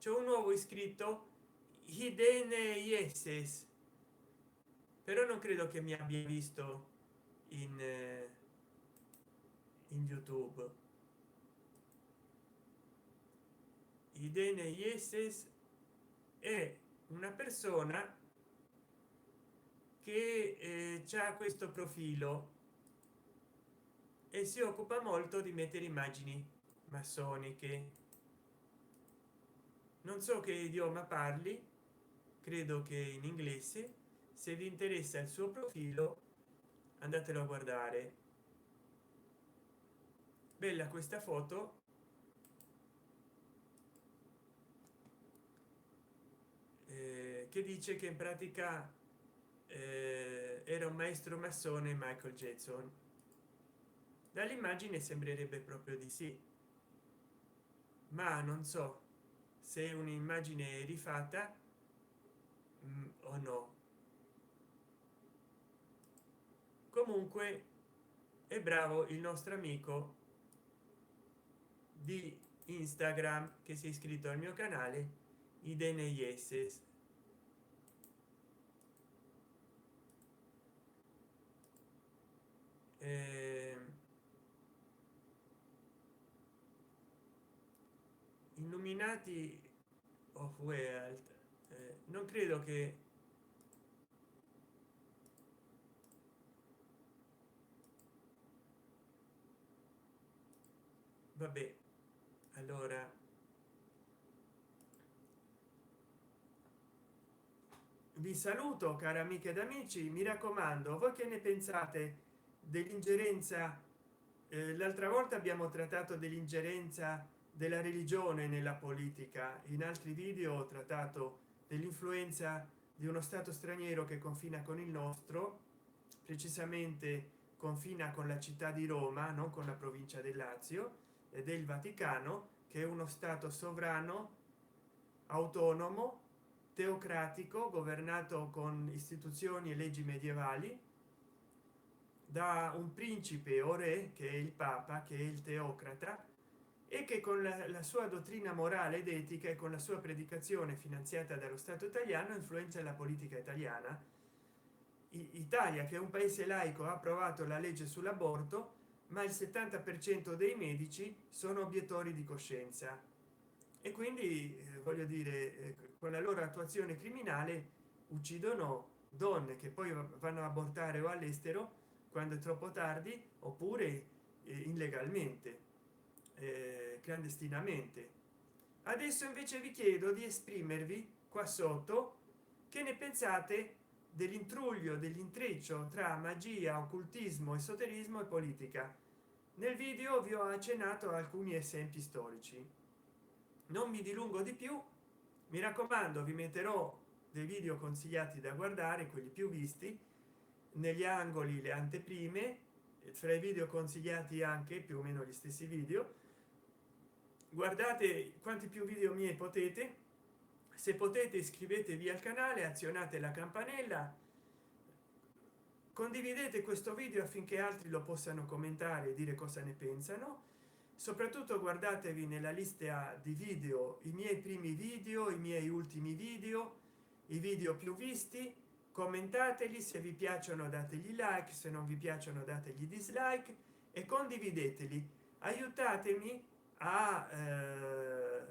[SPEAKER 1] C'è un nuovo iscritto, Hidden Yeses, però non credo che mi abbia visto in YouTube. Hidden Yeses è una persona che ha questo profilo e si occupa molto di mettere immagini massoniche. Non so che idioma parli, credo che in inglese. Se vi interessa il suo profilo, andatelo a guardare. Bella questa foto, che dice che in pratica era un maestro massone, Michael Jackson. Dall'immagine sembrerebbe proprio di sì, ma non so se è un'immagine rifatta o no. Comunque è bravo il nostro amico di Instagram che si è iscritto al mio canale, Idene Yeses. eh, Illuminati of Wealth, non credo che vabbè. Allora vi saluto, cari amiche ed amici, mi raccomando, voi che ne pensate dell'ingerenza? L'altra volta abbiamo trattato dell'ingerenza della religione nella politica, in altri video ho trattato dell'influenza di uno stato straniero che confina con il nostro, precisamente confina con la città di Roma, non con la provincia del Lazio, e del Vaticano, che è uno stato sovrano, autonomo, teocratico, governato con istituzioni e leggi medievali da un principe o re che è il papa, che è il teocrata, e che con la sua dottrina morale ed etica e con la sua predicazione finanziata dallo Stato italiano influenza la politica italiana. Italia, che è un paese laico, ha approvato la legge sull'aborto, ma il 70% dei medici sono obiettori di coscienza, e quindi voglio dire, con la loro attuazione criminale uccidono donne che poi vanno a abortare o all'estero quando è troppo tardi, oppure illegalmente, clandestinamente. Adesso invece vi chiedo di esprimervi qua sotto che ne pensate dell'intruglio, dell'intreccio tra magia, occultismo, esoterismo e politica. Nel video vi ho accennato alcuni esempi storici, non mi dilungo di più. Mi raccomando, vi metterò dei video consigliati da guardare, quelli più visti, negli angoli le anteprime, fra i video consigliati anche più o meno gli stessi video, guardate quanti più video miei potete, se potete iscrivetevi al canale, azionate la campanella, condividete questo video affinché altri lo possano commentare e dire cosa ne pensano. Soprattutto guardatevi nella lista di video i miei primi video, i miei ultimi video, i video più visti, commentateli, se vi piacciono dategli like, se non vi piacciono dategli dislike e condivideteli, aiutatemi a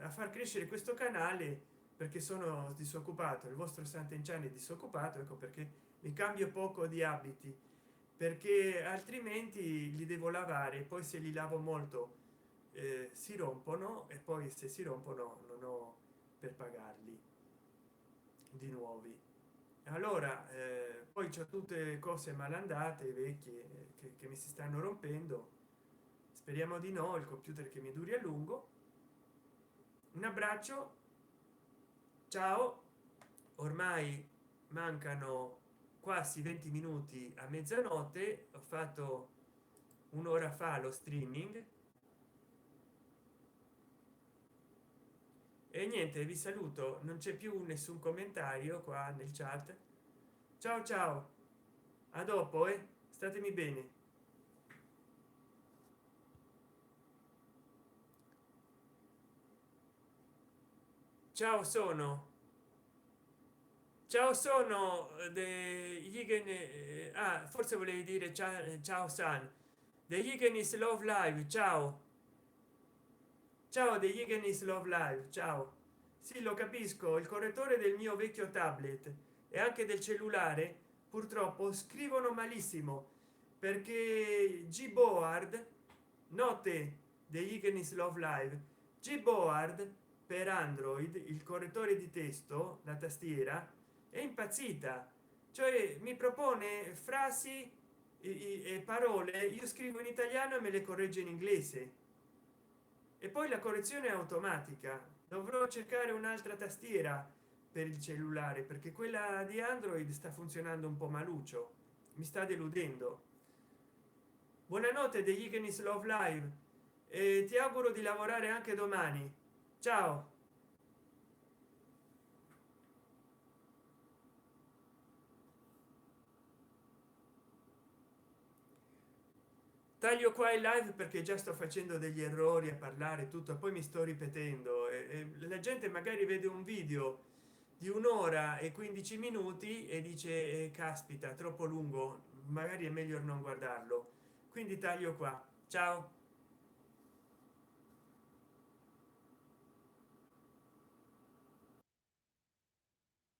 [SPEAKER 1] far crescere questo canale, perché sono disoccupato, il vostro Sant'Enchan è disoccupato, ecco perché mi cambio poco di abiti, perché altrimenti li devo lavare, poi se li lavo molto si rompono e poi se si rompono non ho per pagarli di nuovi. Allora poi c'ho tutte cose malandate vecchie che mi si stanno rompendo, speriamo di no, il computer che mi duri a lungo. Un abbraccio, ciao. Ormai mancano quasi 20 minuti a mezzanotte, ho fatto un'ora fa lo streaming e niente, vi saluto, non c'è più nessun commentario qua nel chat. Ciao ciao, a dopo, statemi bene. Ciao sono, ciao sono degli forse volevi dire ciao, ciao san degli Higgins Love Live, ciao. Ciao degli Higgins Love Live, ciao. Sì, lo capisco, il correttore del mio vecchio tablet e anche del cellulare purtroppo scrivono malissimo, perché gboard, note degli Higgins Love Live, gboard per Android, il correttore di testo, la tastiera è impazzita, cioè mi propone frasi e parole, io scrivo in italiano e me le corregge in inglese, e poi la correzione è automatica. Dovrò cercare un'altra tastiera per il cellulare, perché quella di Android sta funzionando un po' maluccio, mi sta deludendo. Buonanotte degli Higgins Love Live e ti auguro di lavorare anche domani. Ciao. Taglio qua il live perché già sto facendo degli errori a parlare tutto, poi mi sto ripetendo e la gente magari vede un video di un'ora e 15 minuti e dice caspita, troppo lungo, magari è meglio non guardarlo, quindi taglio qua. Ciao.